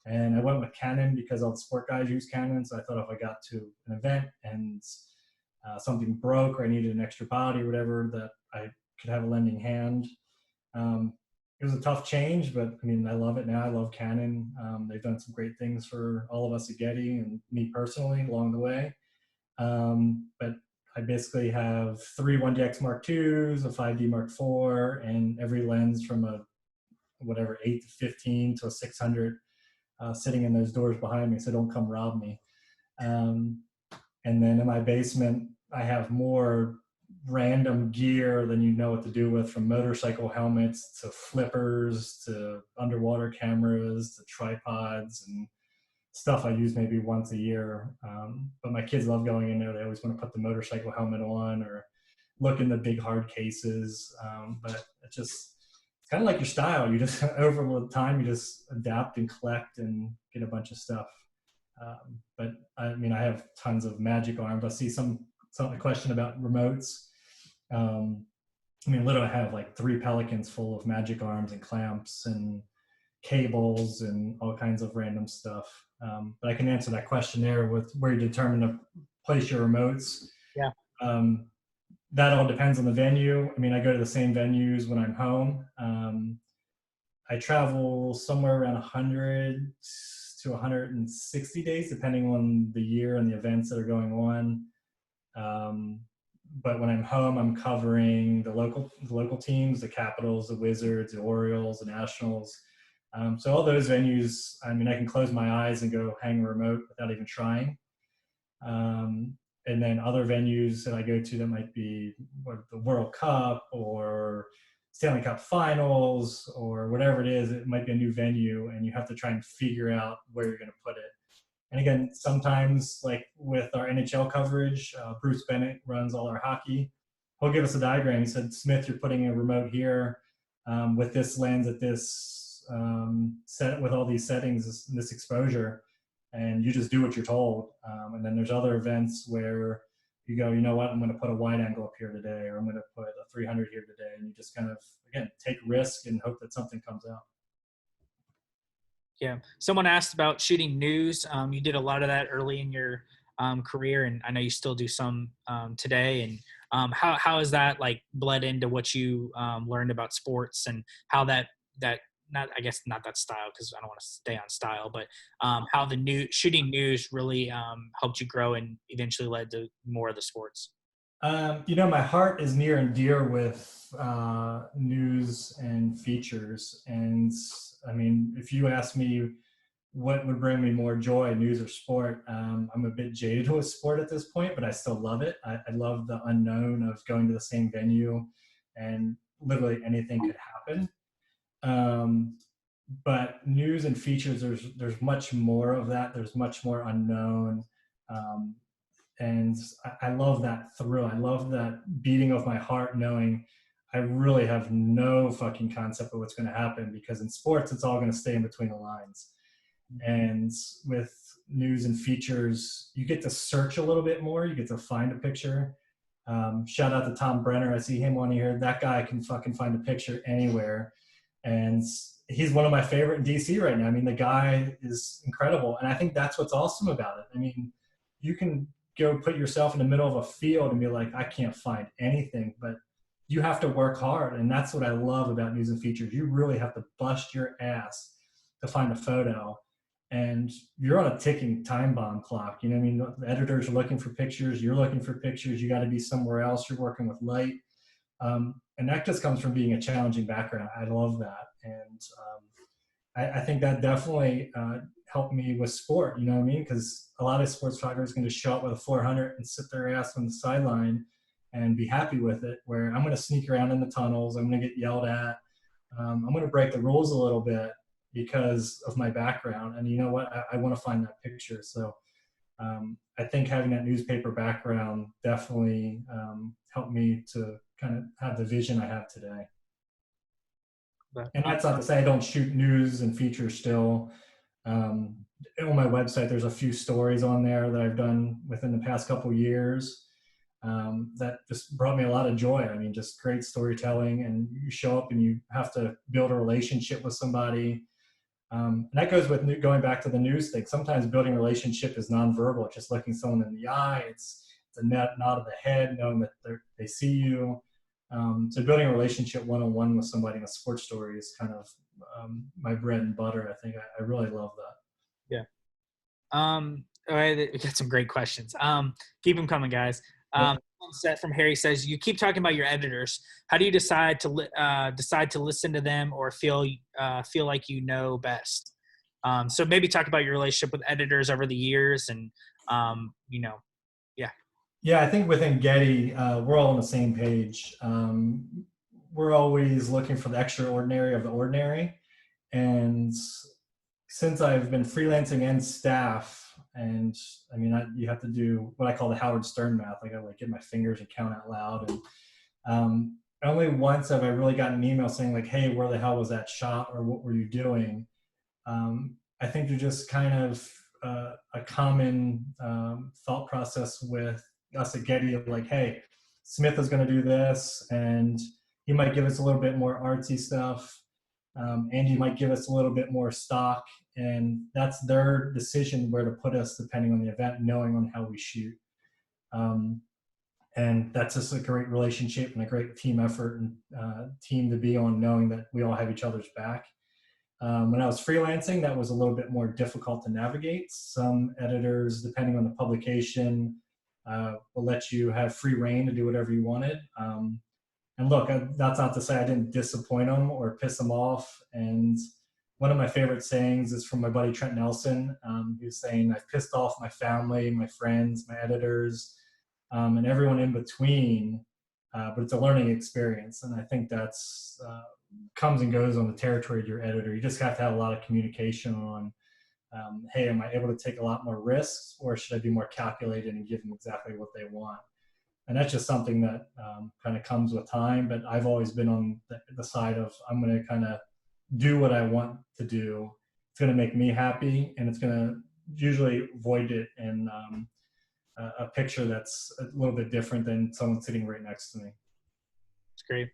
And I went with Canon because all the sport guys use Canon. So I thought if I got to an event and something broke or I needed an extra body or whatever, that I could have a lending hand. it was a tough change, but I mean, I love it now. I love Canon. They've done some great things for all of us at Getty and me personally along the way. But I basically have three 1DX Mark IIs, a 5D Mark IV, and every lens from a whatever 8 to 15 to a 600 sitting in those doors behind me, so don't come rob me. And then in my basement, I have more random gear than you know what to do with, from motorcycle helmets to flippers to underwater cameras to tripods and stuff I use maybe once a year. But my kids love going in there. They always want to put the motorcycle helmet on or look in the big hard cases. But it's kind of like your style. You just, over the time, you just adapt and collect and get a bunch of stuff. But I mean, I have tons of magic arms. I see some question about remotes. I mean, literally I have like 3 Pelicans full of magic arms and clamps and cables and all kinds of random stuff. But I can answer that question there with where you determine to place your remotes. Yeah. That all depends on the venue. I mean, I go to the same venues when I'm home. I travel somewhere around 100 to 160 days, depending on the year and the events that are going on. But when I'm home, I'm covering the local teams, the Capitals, the Wizards, the Orioles, the Nationals. So all those venues, I mean, I can close my eyes and go hang a remote without even trying. And then other venues that I go to that might be the World Cup or Stanley Cup Finals or whatever it is, it might be a new venue and you have to try and figure out where you're going to put it. And again, sometimes like with our NHL coverage, Bruce Bennett runs all our hockey. He'll give us a diagram. He said, Smith, you're putting a remote here with this lens at this set with all these settings, this exposure, and you just do what you're told. And then there's other events where you go, you know what, I'm going to put a wide angle up here today, or I'm going to put a 300 here today. And you just kind of, again, take risk and hope that something comes out. Yeah. Someone asked about shooting news. You did a lot of that early in your career, and I know you still do some today. And how has that like bled into what you learned about sports, and how that not, I guess not that style, because I don't want to stay on style, but how the shooting news really helped you grow and eventually led to more of the sports? You know, my heart is near and dear with news and features. And I mean, if you ask me what would bring me more joy, news or sport, I'm a bit jaded with sport at this point, but I still love it. I love the unknown of going to the same venue and literally anything could happen. But news and features, there's much more of that. There's much more unknown. And I love that thrill. I love that beating of my heart knowing I really have no fucking concept of what's going to happen, because in sports, it's all going to stay in between the lines. And with news and features, you get to search a little bit more. You get to find a picture. Shout out to Tom Brenner. I see him on here. That guy can fucking find a picture anywhere. And he's one of my favorite in DC right now. I mean, the guy is incredible. And I think that's what's awesome about it. I mean, you can go put yourself in the middle of a field and be like, I can't find anything, but you have to work hard. And that's what I love about news and features. You really have to bust your ass to find a photo, and you're on a ticking time bomb clock. You know what I mean? The editors are looking for pictures. You're looking for pictures. You got to be somewhere else. You're working with light. And that just comes from being a challenging background. I love that. And I think that definitely helped me with sport, you know what I mean? Because a lot of sports photographers are going to show up with a 400 and sit their ass on the sideline and be happy with it, where I'm going to sneak around in the tunnels. I'm going to get yelled at. I'm going to break the rules a little bit because of my background. And you know what? I want to find that picture. So I think having that newspaper background definitely helped me to kind of have the vision I have today. And that's not to say I don't shoot news and features still. On my website, there's a few stories on there that I've done within the past couple of years that just brought me a lot of joy. I mean, just great storytelling, and you show up and you have to build a relationship with somebody. And that goes with going back to the news thing. Sometimes building a relationship is nonverbal. It's just looking someone in the eye. It's a nod of the head, knowing that they see you. So building a relationship one-on-one with somebody in a sports story is kind of my bread and butter. I think I really love that. Yeah. All right, we got some great questions. Keep them coming, guys. Yeah. Set from Harry says, you keep talking about your editors. How do you decide to listen to them or feel like you know best? So maybe talk about your relationship with editors over the years, and yeah. Yeah, I think within Getty, we're all on the same page. We're always looking for the extraordinary of the ordinary, and since I've been freelancing and staff, and I mean, you have to do what I call the Howard Stern math. I gotta like get my fingers and count out loud. And only once have I really gotten an email saying like, "Hey, where the hell was that shot?" or "What were you doing?" I think there's just kind of a common thought process with us at Getty of like, "Hey, Smith is going to do this, and he might give us a little bit more artsy stuff." Andy might give us a little bit more stock, and that's their decision where to put us depending on the event, knowing on how we shoot. And that's just a great relationship and a great team effort and team to be on, knowing that we all have each other's back. When I was freelancing, that was a little bit more difficult to navigate. Some editors, depending on the publication, will let you have free reign to do whatever you wanted. And look, that's not to say I didn't disappoint them or piss them off. And one of my favorite sayings is from my buddy Trent Nelson. He was saying, "I've pissed off my family, my friends, my editors, and everyone in between, but it's a learning experience." And I think that's comes and goes on the territory of your editor. You just have to have a lot of communication on, hey, am I able to take a lot more risks, or should I be more calculated and give them exactly what they want? And that's just something that kind of comes with time. But I've always been on the side of, I'm going to kind of do what I want to do. It's going to make me happy, and it's going to usually void it in a picture that's a little bit different than someone sitting right next to me. That's great.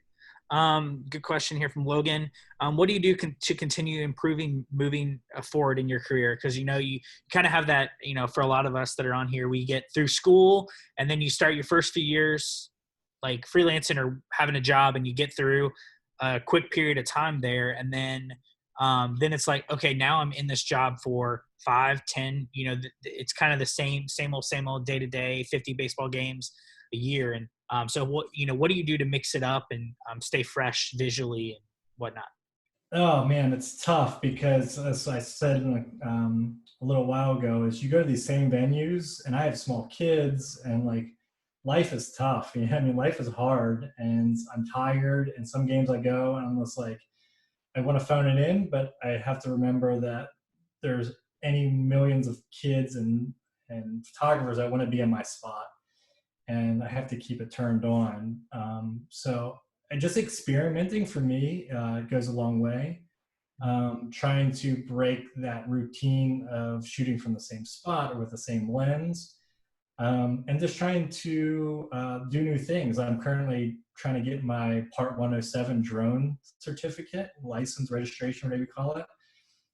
Good question here from Logan. What do you do to continue improving, moving forward in your career? Because, you kind of have that, for a lot of us that are on here, we get through school and then you start your first few years like freelancing or having a job, and you get through a quick period of time there. And then it's like, okay, now I'm in this job for 5, 10, it's kind of the same old day to day, 50 baseball games a year. And so what do you do to mix it up and stay fresh visually and whatnot? Oh man, it's tough because, as I said a little while ago, is you go to these same venues, and I have small kids, and like life is tough. I mean, life is hard, and I'm tired. And some games I go, and I'm just like, I want to phone it in, but I have to remember that there's any millions of kids and photographers that want to be in my spot, and I have to keep it turned on. So just experimenting for me goes a long way. Trying to break that routine of shooting from the same spot or with the same lens, and just trying to do new things. I'm currently trying to get my Part 107 drone certificate, license, registration, whatever you call it.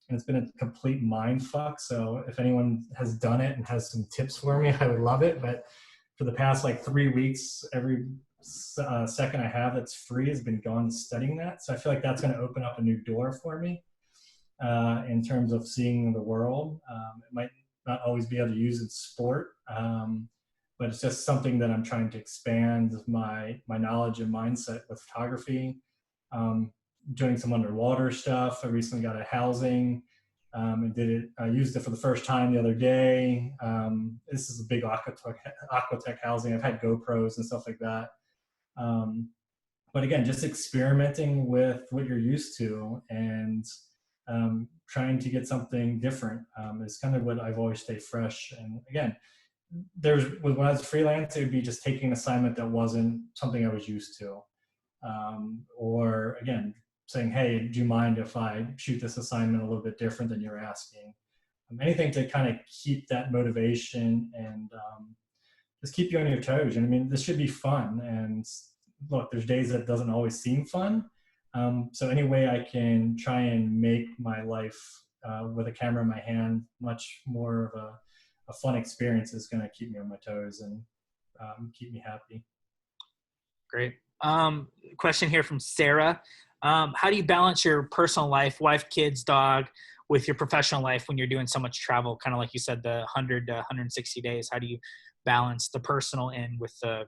And it's been a complete mind fuck. So if anyone has done it and has some tips for me, I would love it. But for the past like 3 weeks, every second I have that's free has been gone studying that. So I feel like that's going to open up a new door for me in terms of seeing the world. It might not always be able to use in sport, but it's just something that I'm trying to expand my knowledge and mindset with photography. Doing some underwater stuff. I recently got a housing and did it. I used it for the first time the other day. This is a big Aquatech housing. I've had GoPros and stuff like that. But again, just experimenting with what you're used to and trying to get something different is kind of what I've always stayed fresh. And again, when I was freelance, it would be just taking an assignment that wasn't something I was used to. Or again, saying, "Hey, do you mind if I shoot this assignment a little bit different than you're asking?" Anything to kind of keep that motivation and just keep you on your toes. And I mean, this should be fun. And look, there's days that doesn't always seem fun. So any way I can try and make my life with a camera in my hand much more of a fun experience is going to keep me on my toes and keep me happy. Great. Question here from Sarah. How do you balance your personal life, wife, kids, dog, with your professional life when you're doing so much travel? Kind of like you said, the 100 to 160 days. How do you balance the personal end with the,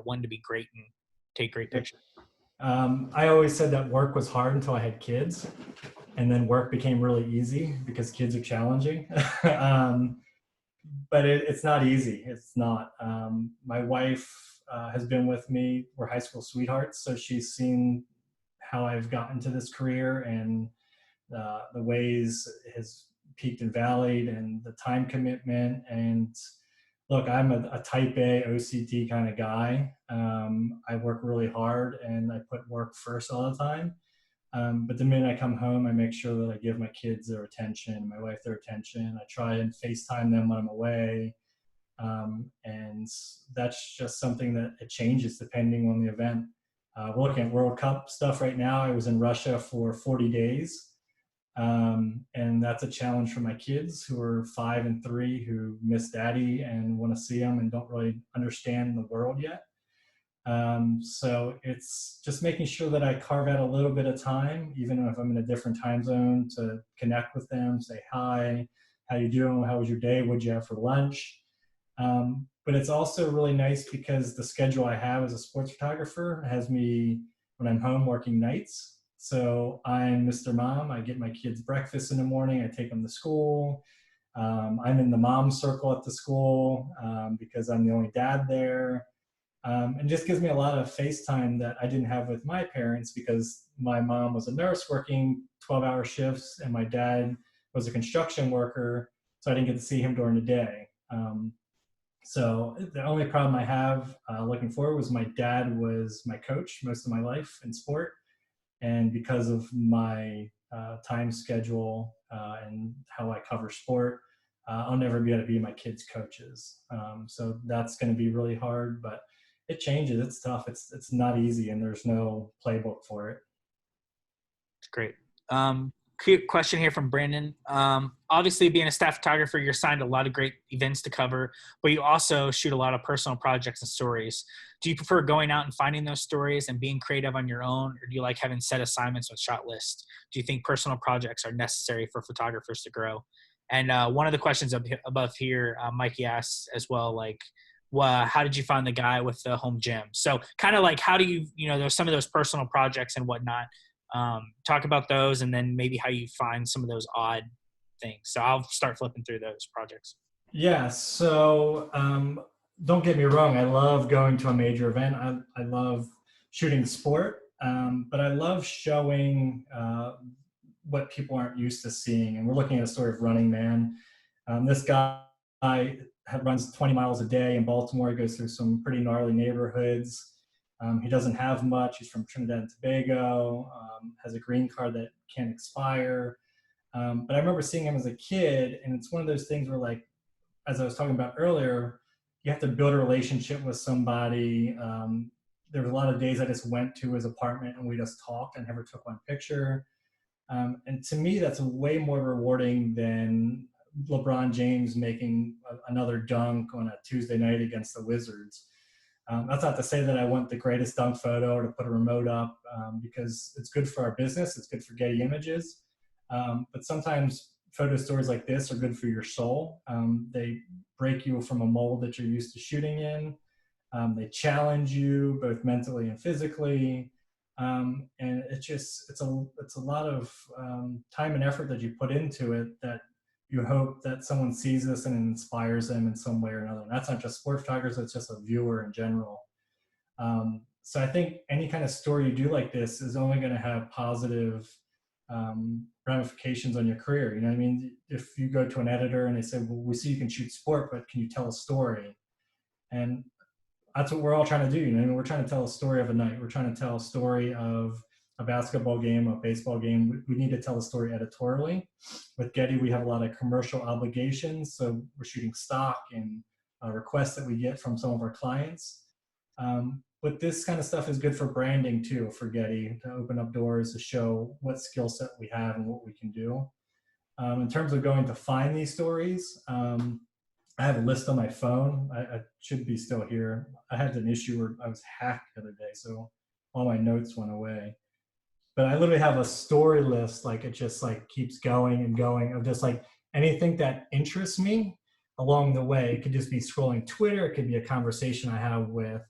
one to be great and take great pictures? I always said that work was hard until I had kids, and then work became really easy because kids are challenging. But it's not easy. It's not. My wife has been with me. We're high school sweethearts, so she's seen how I've gotten to this career and the ways it has peaked and valleyed and the time commitment. And look, I'm a type A OCD kind of guy. I work really hard and I put work first all the time. But the minute I come home, I make sure that I give my kids their attention, my wife their attention. I try and FaceTime them when I'm away. And that's just something that it changes depending on the event. We're looking at World Cup stuff right now. I was in Russia for 40 days. And that's a challenge for my kids who are 5 and 3 who miss daddy and want to see him and don't really understand the world yet. So it's just making sure that I carve out a little bit of time, even if I'm in a different time zone, to connect with them, say hi, how you doing, how was your day, what'd you have for lunch. But it's also really nice because the schedule I have as a sports photographer has me, when I'm home, working nights. So I'm Mr. Mom. I get my kids breakfast in the morning. I take them to school. I'm in the mom circle at the school because I'm the only dad there. And just gives me a lot of face time that I didn't have with my parents because my mom was a nurse working 12-hour shifts and my dad was a construction worker, so I didn't get to see him during the day. So the only problem I have looking forward was my dad was my coach most of my life in sport. And because of my time schedule and how I cover sport, I'll never be able to be my kids' coaches. So that's going to be really hard, but it changes. It's tough. It's not easy, and there's no playbook for it. It's great. Quick question here from Brandon. Obviously, being a staff photographer, you're assigned a lot of great events to cover, but you also shoot a lot of personal projects and stories. Do you prefer going out and finding those stories and being creative on your own, or do you like having set assignments with shot lists? Do you think personal projects are necessary for photographers to grow? And one of the questions above here, Mikey asks as well, like, how did you find the guy with the home gym? So kind of like, how do you, there's some of those personal projects and whatnot. Talk about those and then maybe how you find some of those odd things. So I'll start flipping through those projects. Yeah, so don't get me wrong. I love going to a major event. I love shooting sport, but I love showing what people aren't used to seeing. And we're looking at a story of Running Man. This guy runs 20 miles a day in Baltimore. He goes through some pretty gnarly neighborhoods. He doesn't have much. He's from Trinidad and Tobago, has a green card that can't expire. But I remember seeing him as a kid, and it's one of those things where, like, as I was talking about earlier, you have to build a relationship with somebody. There was a lot of days I just went to his apartment and we just talked and never took one picture. And to me, that's way more rewarding than LeBron James making another dunk on a Tuesday night against the Wizards. That's not to say that I want the greatest dunk photo or to put a remote up because it's good for our business. It's good for Getty Images. But sometimes photo stories like this are good for your soul. They break you from a mold that you're used to shooting in. They challenge you both mentally and physically. And it's a lot of time and effort that you put into it that you hope that someone sees this and it inspires them in some way or another. And that's not just sport photographers, it's just a viewer in general. So I think any kind of story you do like this is only going to have positive ramifications on your career. You know what I mean? If you go to an editor and they say, well, we see you can shoot sport, but can you tell a story? And that's what we're all trying to do. You know, I mean, we're trying to tell a story of a night. We're trying to tell a story of a basketball game, a baseball game. We need to tell a story editorially. With Getty, we have a lot of commercial obligations. So we're shooting stock and requests that we get from some of our clients. But this kind of stuff is good for branding too, for Getty, to open up doors, to show what skill set we have and what we can do. In terms of going to find these stories, I have a list on my phone. I should be still here. I had an issue where I was hacked the other day, so all my notes went away. But I literally have a story list, like it just like keeps going and going of just like anything that interests me along the way. It could just be scrolling Twitter. It could be a conversation I have with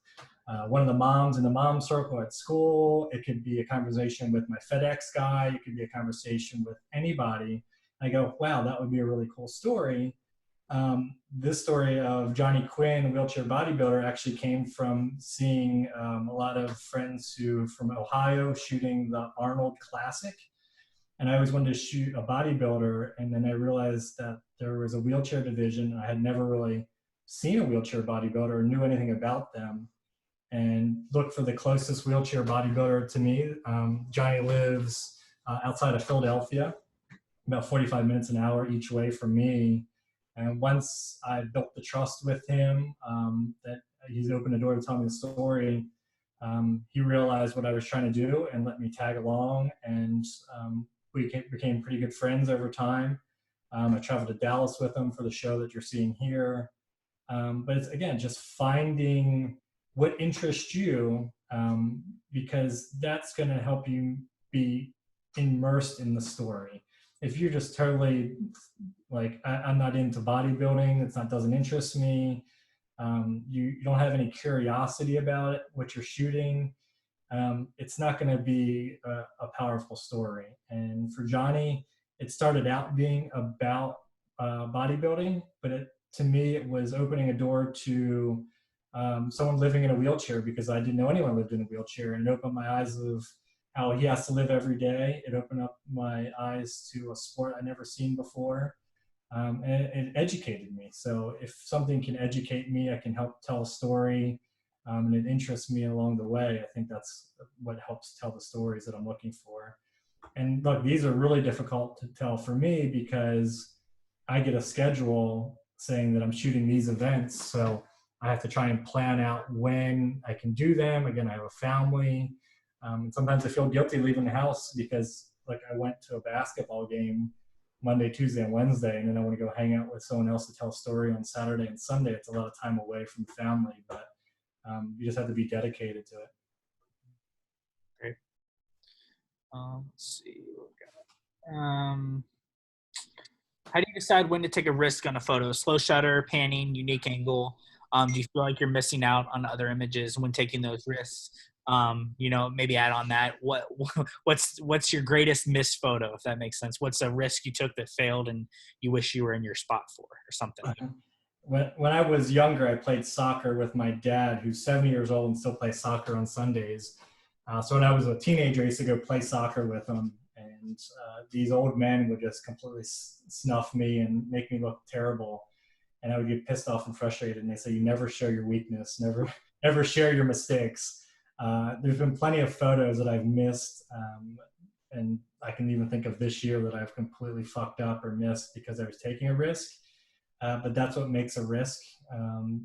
one of the moms in the mom circle at school. It could be a conversation with my FedEx guy. It could be a conversation with anybody. I go, wow, that would be a really cool story. This story of Johnny Quinn, wheelchair bodybuilder, actually came from seeing a lot of friends who from Ohio shooting the Arnold Classic. And I always wanted to shoot a bodybuilder. And then I realized that there was a wheelchair division. I had never really seen a wheelchair bodybuilder or knew anything about them. And looked for the closest wheelchair bodybuilder to me. Johnny lives outside of Philadelphia, about 45 minutes an hour each way from me. And once I built the trust with him, that he's opened the door to tell me the story, he realized what I was trying to do and let me tag along. And we became pretty good friends over time. I traveled to Dallas with him for the show that you're seeing here. But it's, again, just finding what interests you, because that's going to help you be immersed in the story. If you're just totally like, I'm not into bodybuilding, doesn't interest me, you don't have any curiosity about it, what you're shooting, it's not going to be a powerful story. And for Johnny, it started out being about bodybuilding, but to me, it was opening a door to someone living in a wheelchair, because I didn't know anyone lived in a wheelchair, and it opened my eyes of how he has to live every day. It opened up my eyes to a sport I'd never seen before. And it educated me. So if something can educate me, I can help tell a story, and it interests me along the way. I think that's what helps tell the stories that I'm looking for. And look, these are really difficult to tell for me because I get a schedule saying that I'm shooting these events. So I have to try and plan out when I can do them. Again, I have a family. And sometimes I feel guilty leaving the house because, like, I went to a basketball game Monday, Tuesday, and Wednesday, and then I want to go hang out with someone else to tell a story on Saturday and Sunday. It's a lot of time away from family, but you just have to be dedicated to it. Great. Let's see. What we got. How do you decide when to take a risk on a photo? Slow shutter, panning, unique angle. Do you feel like you're missing out on other images when taking those risks? Maybe add on that. What's your greatest missed photo, if that makes sense? What's a risk you took that failed and you wish you were in your spot for, or something? When I was younger, I played soccer with my dad, who's 70 years old and still plays soccer on Sundays. So when I was a teenager, I used to go play soccer with him. And these old men would just completely snuff me and make me look terrible. And I would get pissed off and frustrated. And they say, you never show your weakness, never share your mistakes. There's been plenty of photos that I've missed. And I can even think of this year that I've completely fucked up or missed because I was taking a risk. But that's what makes a risk.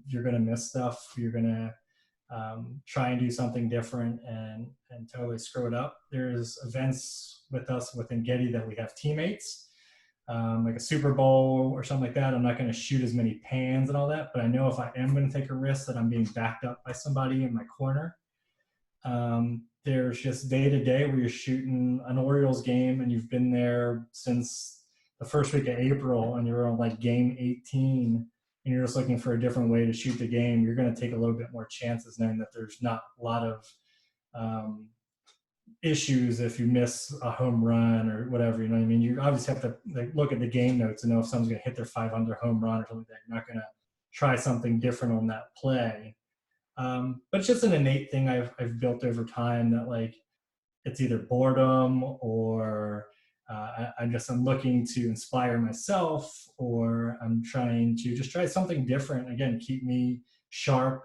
You're going to miss stuff. You're going to try and do something different and totally screw it up. There's events with us within Getty that we have teammates, like a Super Bowl or something like that. I'm not going to shoot as many pans and all that, but I know if I am going to take a risk that I'm being backed up by somebody in my corner. There's just day to day where you're shooting an Orioles game and you've been there since the first week of April and you're on like game 18 and you're just looking for a different way to shoot the game. You're going to take a little bit more chances knowing that there's not a lot of issues if you miss a home run or whatever. You know what I mean? You obviously have to look at the game notes and know if someone's going to hit their 500 home run or something like that. You're not going to try something different on that play. But it's just an innate thing I've built over time that, like, it's either boredom or I'm looking to inspire myself, or I'm trying to just try something different. Again, keep me sharp.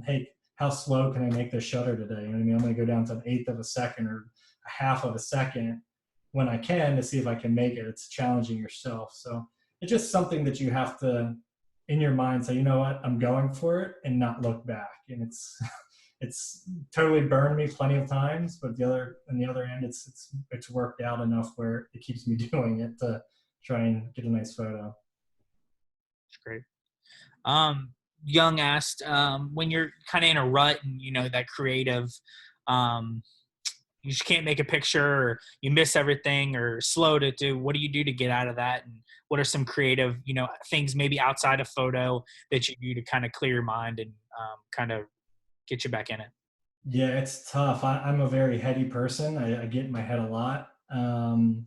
Hey, how slow can I make this shutter today? You know what I mean? I'm going to go down to an eighth of a second or a half of a second when I can to see if I can make it. It's challenging yourself. So it's just something that you have to, in your mind, say, you know what, I'm going for it, and not look back. And it's totally burned me plenty of times, but on the other end, it's worked out enough where it keeps me doing it to try and get a nice photo. That's great. Young asked, when you're kind of in a rut and that creative you just can't make a picture, or you miss everything, or slow to do, what do you do to get out of that? And what are some creative, things maybe outside of photo that you do to kind of clear your mind and kind of get you back in it? Yeah, it's tough. I'm a very heady person. I get in my head a lot, and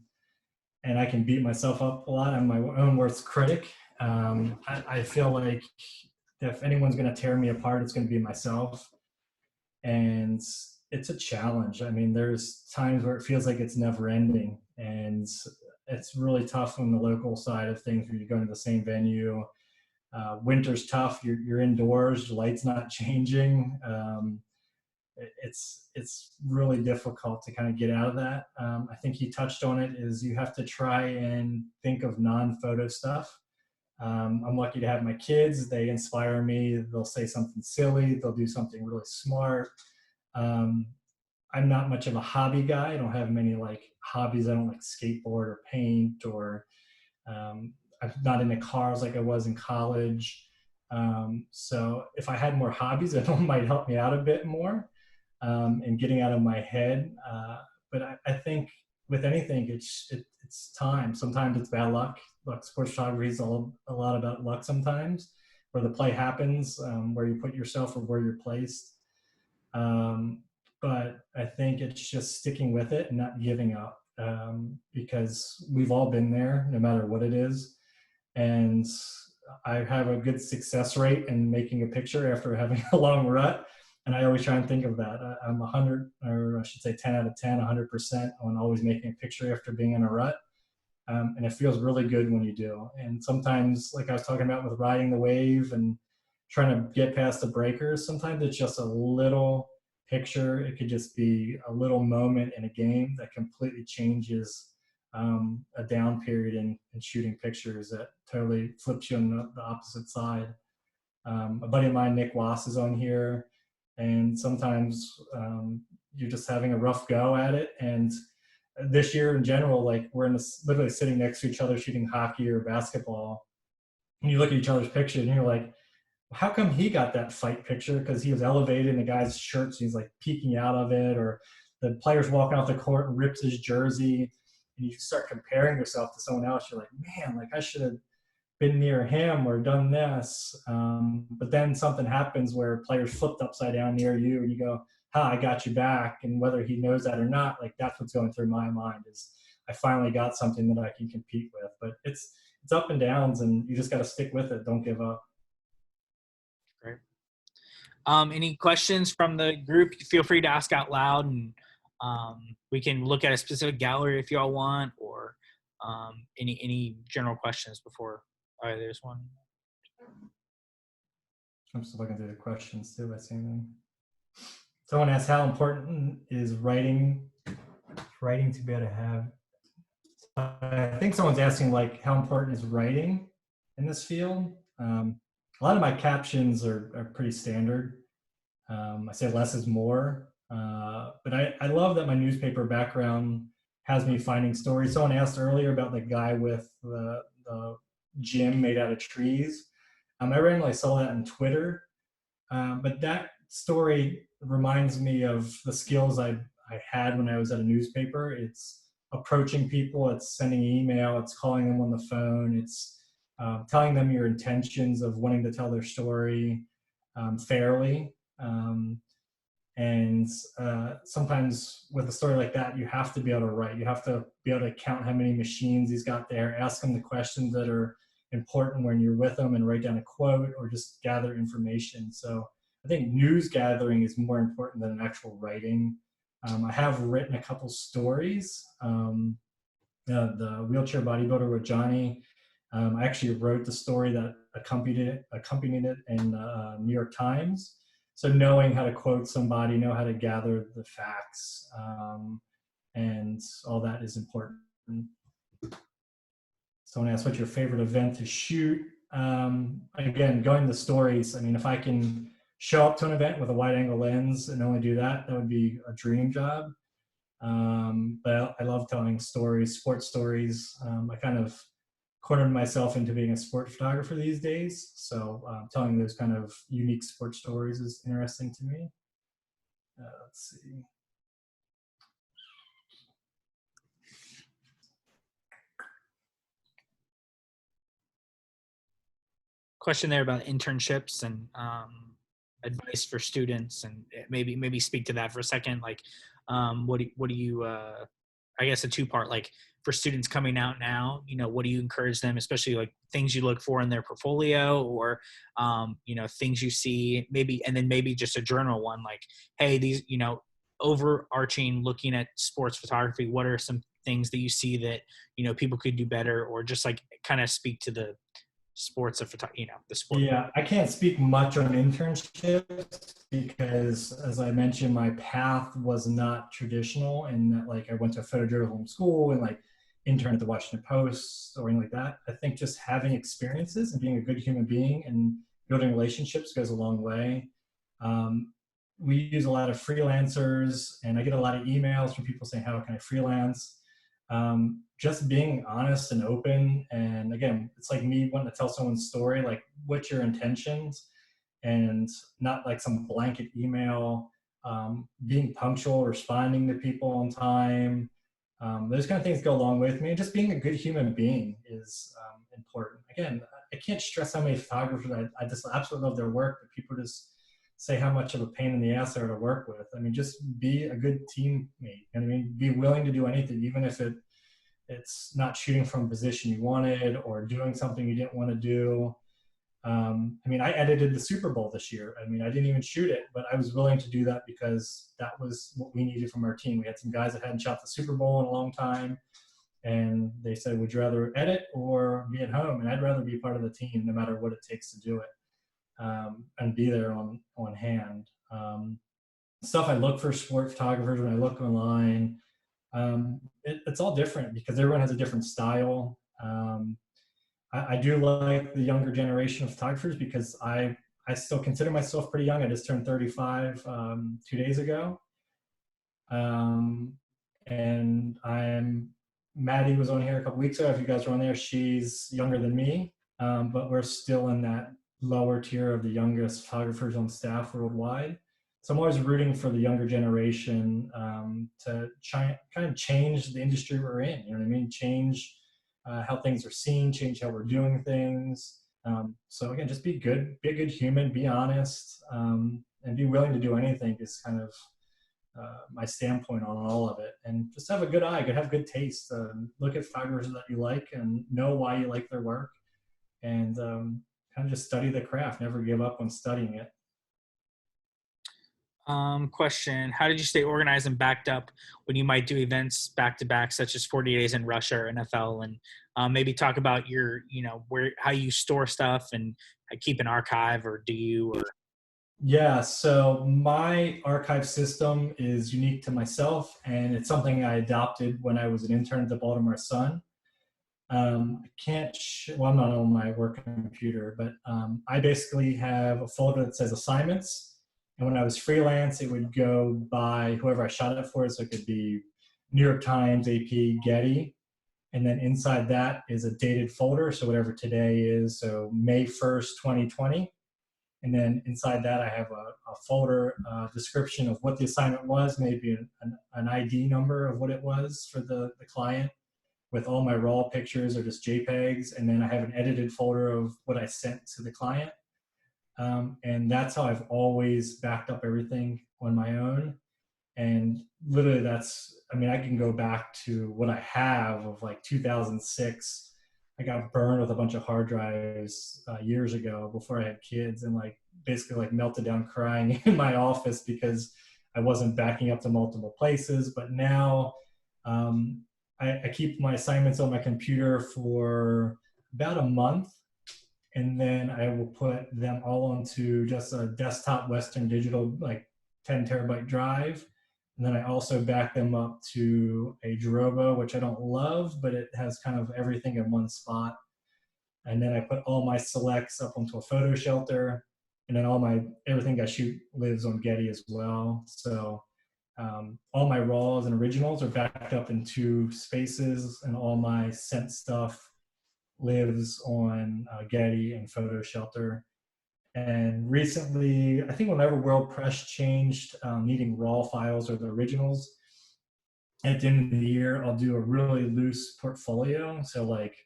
I can beat myself up a lot. I'm my own worst critic. I feel like if anyone's going to tear me apart, it's going to be myself. And it's a challenge. I mean, there's times where it feels like it's never ending, and it's really tough on the local side of things where you're going to the same venue. Winter's tough. You're indoors. The light's not changing. It's really difficult to kind of get out of that. I think he touched on it. Is you have to try and think of non-photo stuff. I'm lucky to have my kids. They inspire me. They'll say something silly. They'll do something really smart. Um, I'm not much of a hobby guy. I don't have many like hobbies. I don't like skateboard or paint, or I'm not into cars like I was in college. So if I had more hobbies, it might help me out a bit more in getting out of my head. But I think with anything, it's time. Sometimes it's bad luck. Look, sports photography is a lot about luck sometimes, where the play happens, where you put yourself or where you're placed. Um, but I think it's just sticking with it and not giving up, because we've all been there, no matter what it is. And I have a good success rate in making a picture after having a long rut. And I always try and think of that. I'm 100, or I should say 10 out of 10, 100% on always making a picture after being in a rut. And it feels really good when you do. And sometimes, like I was talking about with riding the wave and trying to get past the breakers, sometimes it's just a little picture. It could just be a little moment in a game that completely changes a down period in shooting pictures, that totally flips you on the opposite side. A buddy of mine, Nick Wass, is on here, and sometimes you're just having a rough go at it. And this year in general, like we're literally sitting next to each other shooting hockey or basketball, and you look at each other's pictures and you're like, how come he got that fight picture? Because he was elevated in the guy's shirt, so he's like peeking out of it, or the player's walking off the court and rips his jersey, and you start comparing yourself to someone else. You're like, man, like I should have been near him or done this. But then something happens where players flipped upside down near you, and you go, "Ha, I got you back." And whether he knows that or not, like that's what's going through my mind, is I finally got something that I can compete with. But it's up and downs, and you just got to stick with it. Don't give up. Great. Any questions from the group? Feel free to ask out loud, and we can look at a specific gallery if y'all want, or any general questions before. All right, there's one. I'm still looking through the questions too. I see them. Someone asked, how important is writing to be able to have? I think someone's asking like, how important is writing in this field? A lot of my captions are pretty standard. I say less is more, but I love that my newspaper background has me finding stories. Someone asked earlier about the guy with the gym made out of trees. I randomly saw that on Twitter, but that story reminds me of the skills I had when I was at a newspaper. It's approaching people, it's sending email, it's calling them on the phone, it's telling them your intentions of wanting to tell their story fairly. And sometimes with a story like that, you have to be able to write. You have to be able to count how many machines he's got there, ask him the questions that are important when you're with them, and write down a quote or just gather information. So I think news gathering is more important than actual writing. I have written a couple stories. The wheelchair bodybuilder with Johnny. I actually wrote the story that accompanied it in New York Times. So knowing how to quote somebody, know how to gather the facts, and all that is important. Someone asked, what's your favorite event to shoot? Again, going to stories. I mean, if I can show up to an event with a wide angle lens and only do that, that would be a dream job. But I love telling stories, sports stories. I kind of cornered myself into being a sport photographer these days. So telling those kind of unique sports stories is interesting to me. Let's see. Question there about internships and advice for students, and maybe speak to that for a second. Like, what do you I guess a two-part, like for students coming out now, what do you encourage them, especially like things you look for in their portfolio, or things you see, maybe, and then maybe just a general one, like, hey, these, overarching, looking at sports photography, what are some things that you see that people could do better, or just like kind of speak to the sports of the sport. Yeah, I can't speak much on internships because, as I mentioned, my path was not traditional, and that like I went to a photojournalism school and like interned at the Washington Post or anything like that. I think just having experiences and being a good human being and building relationships goes a long way. Um, we use a lot of freelancers, and I get a lot of emails from people saying, "How can I freelance?" Just being honest and open. And again, it's like me wanting to tell someone's story, like what's your intentions, and not like some blanket email. Being punctual, responding to people on time. Those kind of things go a long way with me. And just being a good human being is important. Again, I can't stress how many photographers I just absolutely love their work, but people just say how much of a pain in the ass they are to work with. I mean, just be a good teammate. And I mean, be willing to do anything, even if it's not shooting from a position you wanted or doing something you didn't want to do. I mean, I edited the Super Bowl this year. I mean, I didn't even shoot it, but I was willing to do that because that was what we needed from our team. We had some guys that hadn't shot the Super Bowl in a long time, and they said, would you rather edit or be at home? And I'd rather be part of the team no matter what it takes to do it, and be there on hand. Stuff I look for sport photographers when I look online, it's all different because everyone has a different style. I do like the younger generation of photographers because I still consider myself pretty young. I just turned 35 2 days ago. And Maddie was on here a couple weeks ago. If you guys were on there, she's younger than me, but we're still in that lower tier of the youngest photographers on staff worldwide. So I'm always rooting for the younger generation to kind of change the industry we're in. You know what I mean? Change how things are seen, change how we're doing things. So again, just be good, be a good human, be honest, and be willing to do anything is kind of my standpoint on all of it. And just have a good eye, have good taste. Look at photographers that you like and know why you like their work, and kind of just study the craft. Never give up on studying it. Question: how did you stay organized and backed up when you might do events back to back, such as 40 days in Russia or NFL? And maybe talk about your, how you store stuff and keep an archive, or do you? Or Yeah, so my archive system is unique to myself, and it's something I adopted when I was an intern at the Baltimore Sun. I can't, well, I'm not on my work computer, but I basically have a folder that says assignments. And when I was freelance, it would go by whoever I shot it for. So it could be New York Times, AP, Getty. And then inside that is a dated folder. So whatever today is, so May 1st, 2020. And then inside that, I have a folder description of what the assignment was, maybe an ID number of what it was for the client, with all my raw pictures or just JPEGs. And then I have an edited folder of what I sent to the client. And that's how I've always backed up everything on my own. And literally I mean, I can go back to what I have of like 2006. I got burned with a bunch of hard drives years ago before I had kids, and like basically like melted down crying in my office because I wasn't backing up to multiple places. But now I keep my assignments on my computer for about a month, and then I will put them all onto just a desktop Western Digital, like 10 terabyte drive. And then I also back them up to a Drobo, which I don't love, but it has kind of everything in one spot. And then I put all my selects up onto a photo shelter. And then everything I shoot lives on Getty as well. So all my raws and originals are backed up in two spaces, and all my sent stuff lives on Getty and Photo Shelter. And recently, I think whenever WordPress changed needing raw files or the originals, at the end of the year, I'll do a really loose portfolio. So like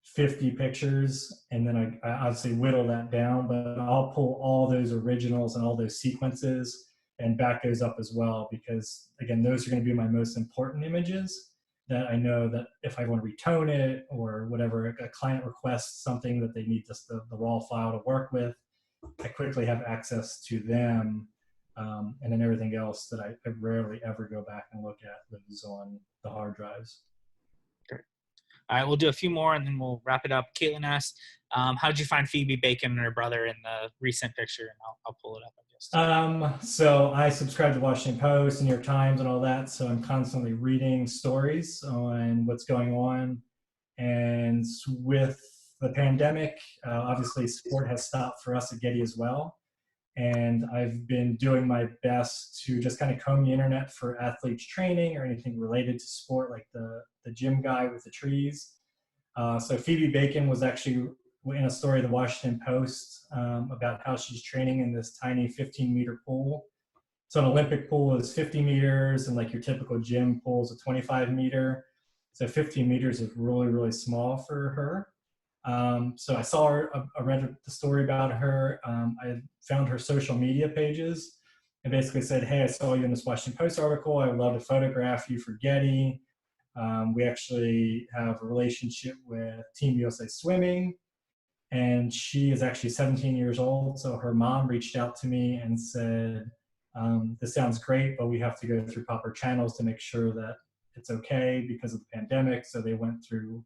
50 pictures, and then I obviously whittle that down, but I'll pull all those originals and all those sequences and back those up as well, because again, those are going to be my most important images that I know that if I want to retone it or whatever, a client requests something that they need just the raw file to work with, I quickly have access to them. And then everything else that I rarely ever go back and look at lives on the hard drives. Great. All right, we'll do a few more and then we'll wrap it up. Caitlin asked, how did you find Phoebe Bacon and her brother in the recent picture? And I'll pull it up, I guess. So I subscribe to Washington Post, New York Times, and all that. So I'm constantly reading stories on what's going on. And with the pandemic, obviously sport has stopped for us at Getty as well. And I've been doing my best to just kind of comb the internet for athletes training or anything related to sport, like the gym guy with the trees. So Phoebe Bacon was actually in a story of the Washington Post about how she's training in this tiny 15-meter pool. So an Olympic pool is 50 meters, and like your typical gym pool is a 25-meter. So 15 meters is really, really small for her. So I saw her, I read the story about her. I found her social media pages and basically said, hey, I saw you in this Washington Post article. I would love to photograph you for Getty. We actually have a relationship with Team USA Swimming, and she is actually 17 years old. So her mom reached out to me and said, this sounds great, but we have to go through proper channels to make sure that it's okay because of the pandemic. So they went through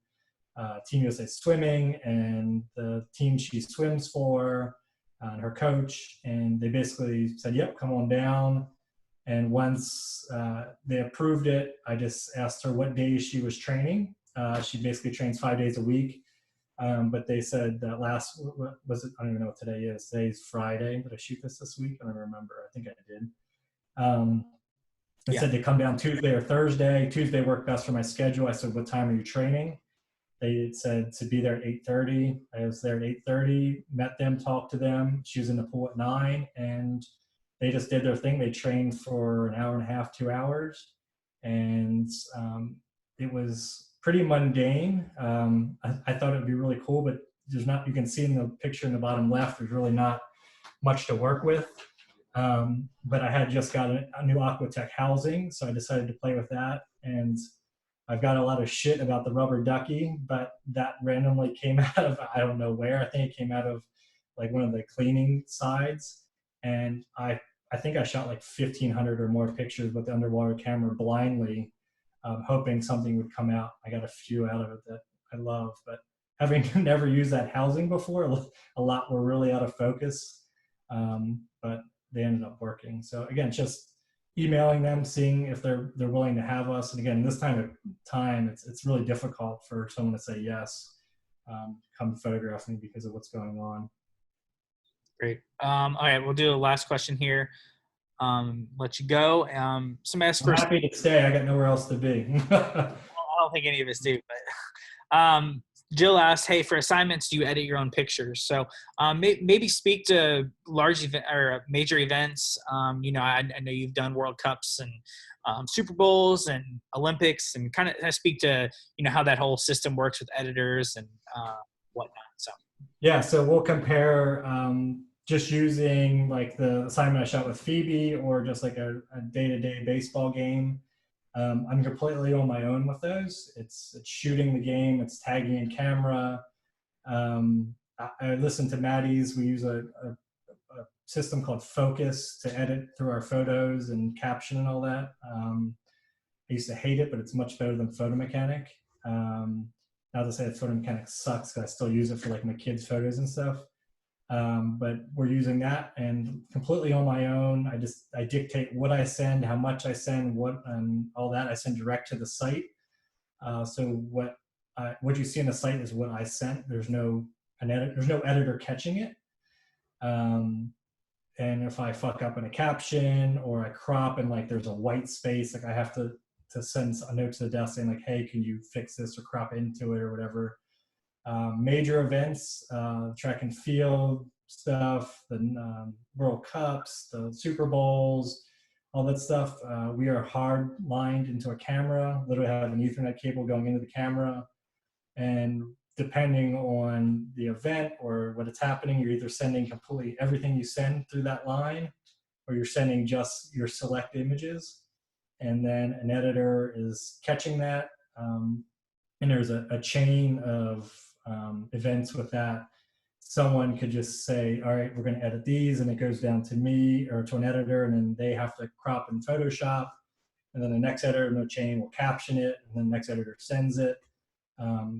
Team USA Swimming and the team she swims for and her coach, and they basically said, yep, come on down. And once they approved it, I just asked her what days she was training. She basically trains 5 days a week. But they said that what was it? I don't even know what today is. Today's Friday. Did I shoot this week? I don't remember. I think I did. They said to come down Tuesday or Thursday. Tuesday worked best for my schedule. I said, what time are you training? They said to be there at 8:30. I was there at 8:30, met them, talked to them. She was in the pool at 9, and they just did their thing. They trained for an hour and a half, 2 hours, and it was pretty mundane. I thought it'd be really cool, but there's not. You can see in the picture in the bottom left, there's really not much to work with. But I had just got a new Aquatech housing, so I decided to play with that. And I've got a lot of shit about the rubber ducky, but that randomly came out of, I don't know where. I think it came out of like one of the cleaning sides. And I think I shot like 1,500 or more pictures with the underwater camera blindly, hoping something would come out. I got a few out of it that I love, but having never used that housing before, a lot were really out of focus, but they ended up working. So again, just emailing them, seeing if they're willing to have us. And again, this time it's really difficult for someone to say yes, come photograph me because of what's going on. Great. All right, we'll do a last question here. Let you go. Somebody asked I'm happy to stay. I got nowhere else to be. I don't think any of us do, but Jill asked, hey, for assignments, do you edit your own pictures? So maybe speak to large event or major events. I know you've done World Cups and Super Bowls and Olympics, and kind of speak to, how that whole system works with editors and whatnot. So yeah, so we'll compare just using like the assignment I shot with Phoebe or just like a day-to-day baseball game. I'm completely on my own with those. It's shooting the game, it's tagging in camera. I listen to Maddie's. We use a system called Focus to edit through our photos and caption and all that. I used to hate it, but it's much better than Photo Mechanic. Not to say that Photo Mechanic sucks, because I still use it for like my kids' photos and stuff. But we're using that and completely on my own. I dictate what I send, how much I send, all that I send direct to the site. So what you see on the site is what I sent. There's no editor catching it. And if I fuck up in a caption or I crop and like there's a white space, like I have to send a note to the desk saying like, hey, can you fix this or crop into it or whatever. Major events, track and field, stuff, the World Cups, the Super Bowls, all that stuff. We are hard lined into a camera, literally have an Ethernet cable going into the camera. And depending on the event or what is happening, you're either sending completely everything you send through that line, or you're sending just your select images. And then an editor is catching that. And there's a chain of events with that. Someone could just say, all right, we're going to edit these, and it goes down to me or to an editor, and then they have to crop in Photoshop. And then the next editor in the chain will caption it, and then the next editor sends it.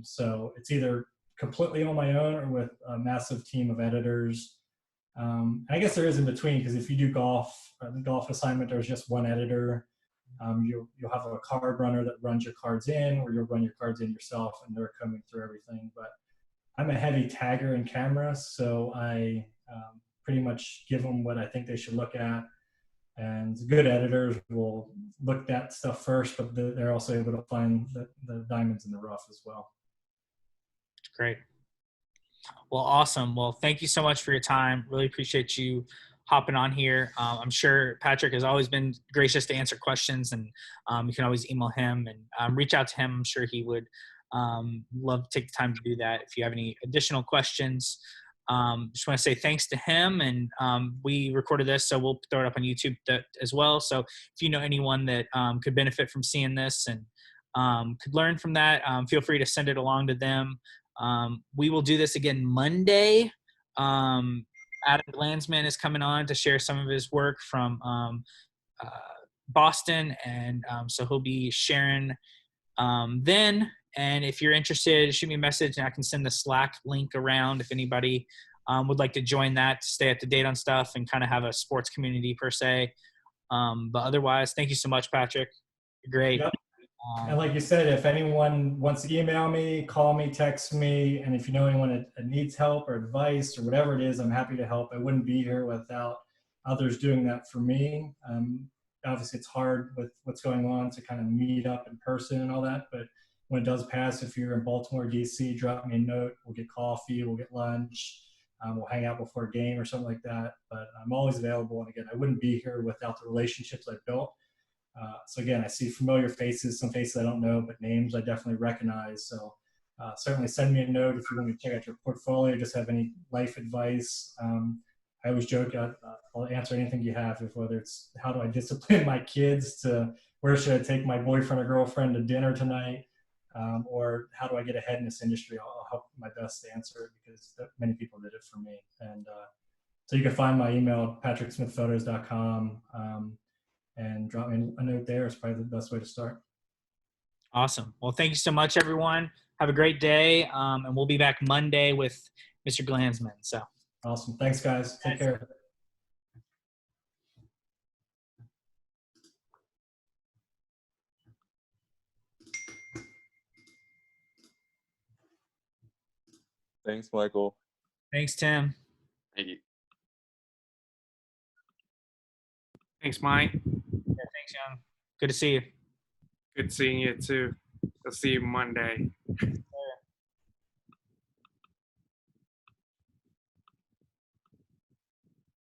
So it's either completely on my own or with a massive team of editors. And I guess there is in between, because if you do golf, the golf assignment, there's just one editor. You'll have a card runner that runs your cards in, or you'll run your cards in yourself, and they're coming through everything. But I'm a heavy tagger in camera, so I pretty much give them what I think they should look at. And good editors will look that stuff first, but they're also able to find the diamonds in the rough as well. Great. Well, awesome. Well, thank you so much for your time. Really appreciate you hopping on here. I'm sure Patrick has always been gracious to answer questions, and you can always email him and reach out to him. I'm sure he would love to take the time to do that. If you have any additional questions, just want to say thanks to him. And we recorded this, so we'll throw it up on YouTube as well. So if you know anyone that could benefit from seeing this and could learn from that, feel free to send it along to them. We will do this again Monday. Adam Glansman is coming on to share some of his work from Boston, and so he'll be sharing then. And if you're interested, shoot me a message, and I can send the Slack link around if anybody would like to join that to stay up to date on stuff and kind of have a sports community per se. But otherwise, thank you so much, Patrick. You're great. Yep. And like you said, if anyone wants to email me, call me, text me, and if you know anyone that needs help or advice or whatever it is, I'm happy to help. I wouldn't be here without others doing that for me. Obviously, it's hard with what's going on to kind of meet up in person and all that, but when it does pass, if you're in Baltimore, DC, drop me a note. We'll get coffee, we'll get lunch, we'll hang out before a game or something like that. But I'm always available. And again, I wouldn't be here without the relationships I've built. So again, I see familiar faces, some faces I don't know, but names I definitely recognize. So certainly send me a note if you want me to check out your portfolio, just have any life advice. I always joke, I'll answer anything you have, whether it's how do I discipline my kids to where should I take my boyfriend or girlfriend to dinner tonight, or how do I get ahead in this industry. I'll help my best to answer it because many people did it for me. And so you can find my email at patricksmithphotos.com. And drop me a note there is probably the best way to start. Awesome. Well, thank you so much, everyone. Have a great day. And we'll be back Monday with Mr. Glansman. So awesome. Thanks, guys. Take care. Thanks, Michael. Thanks, Tim. Thank you. Thanks, Mike. Yeah, thanks, Young. Good to see you. Good seeing you too. I'll see you Monday.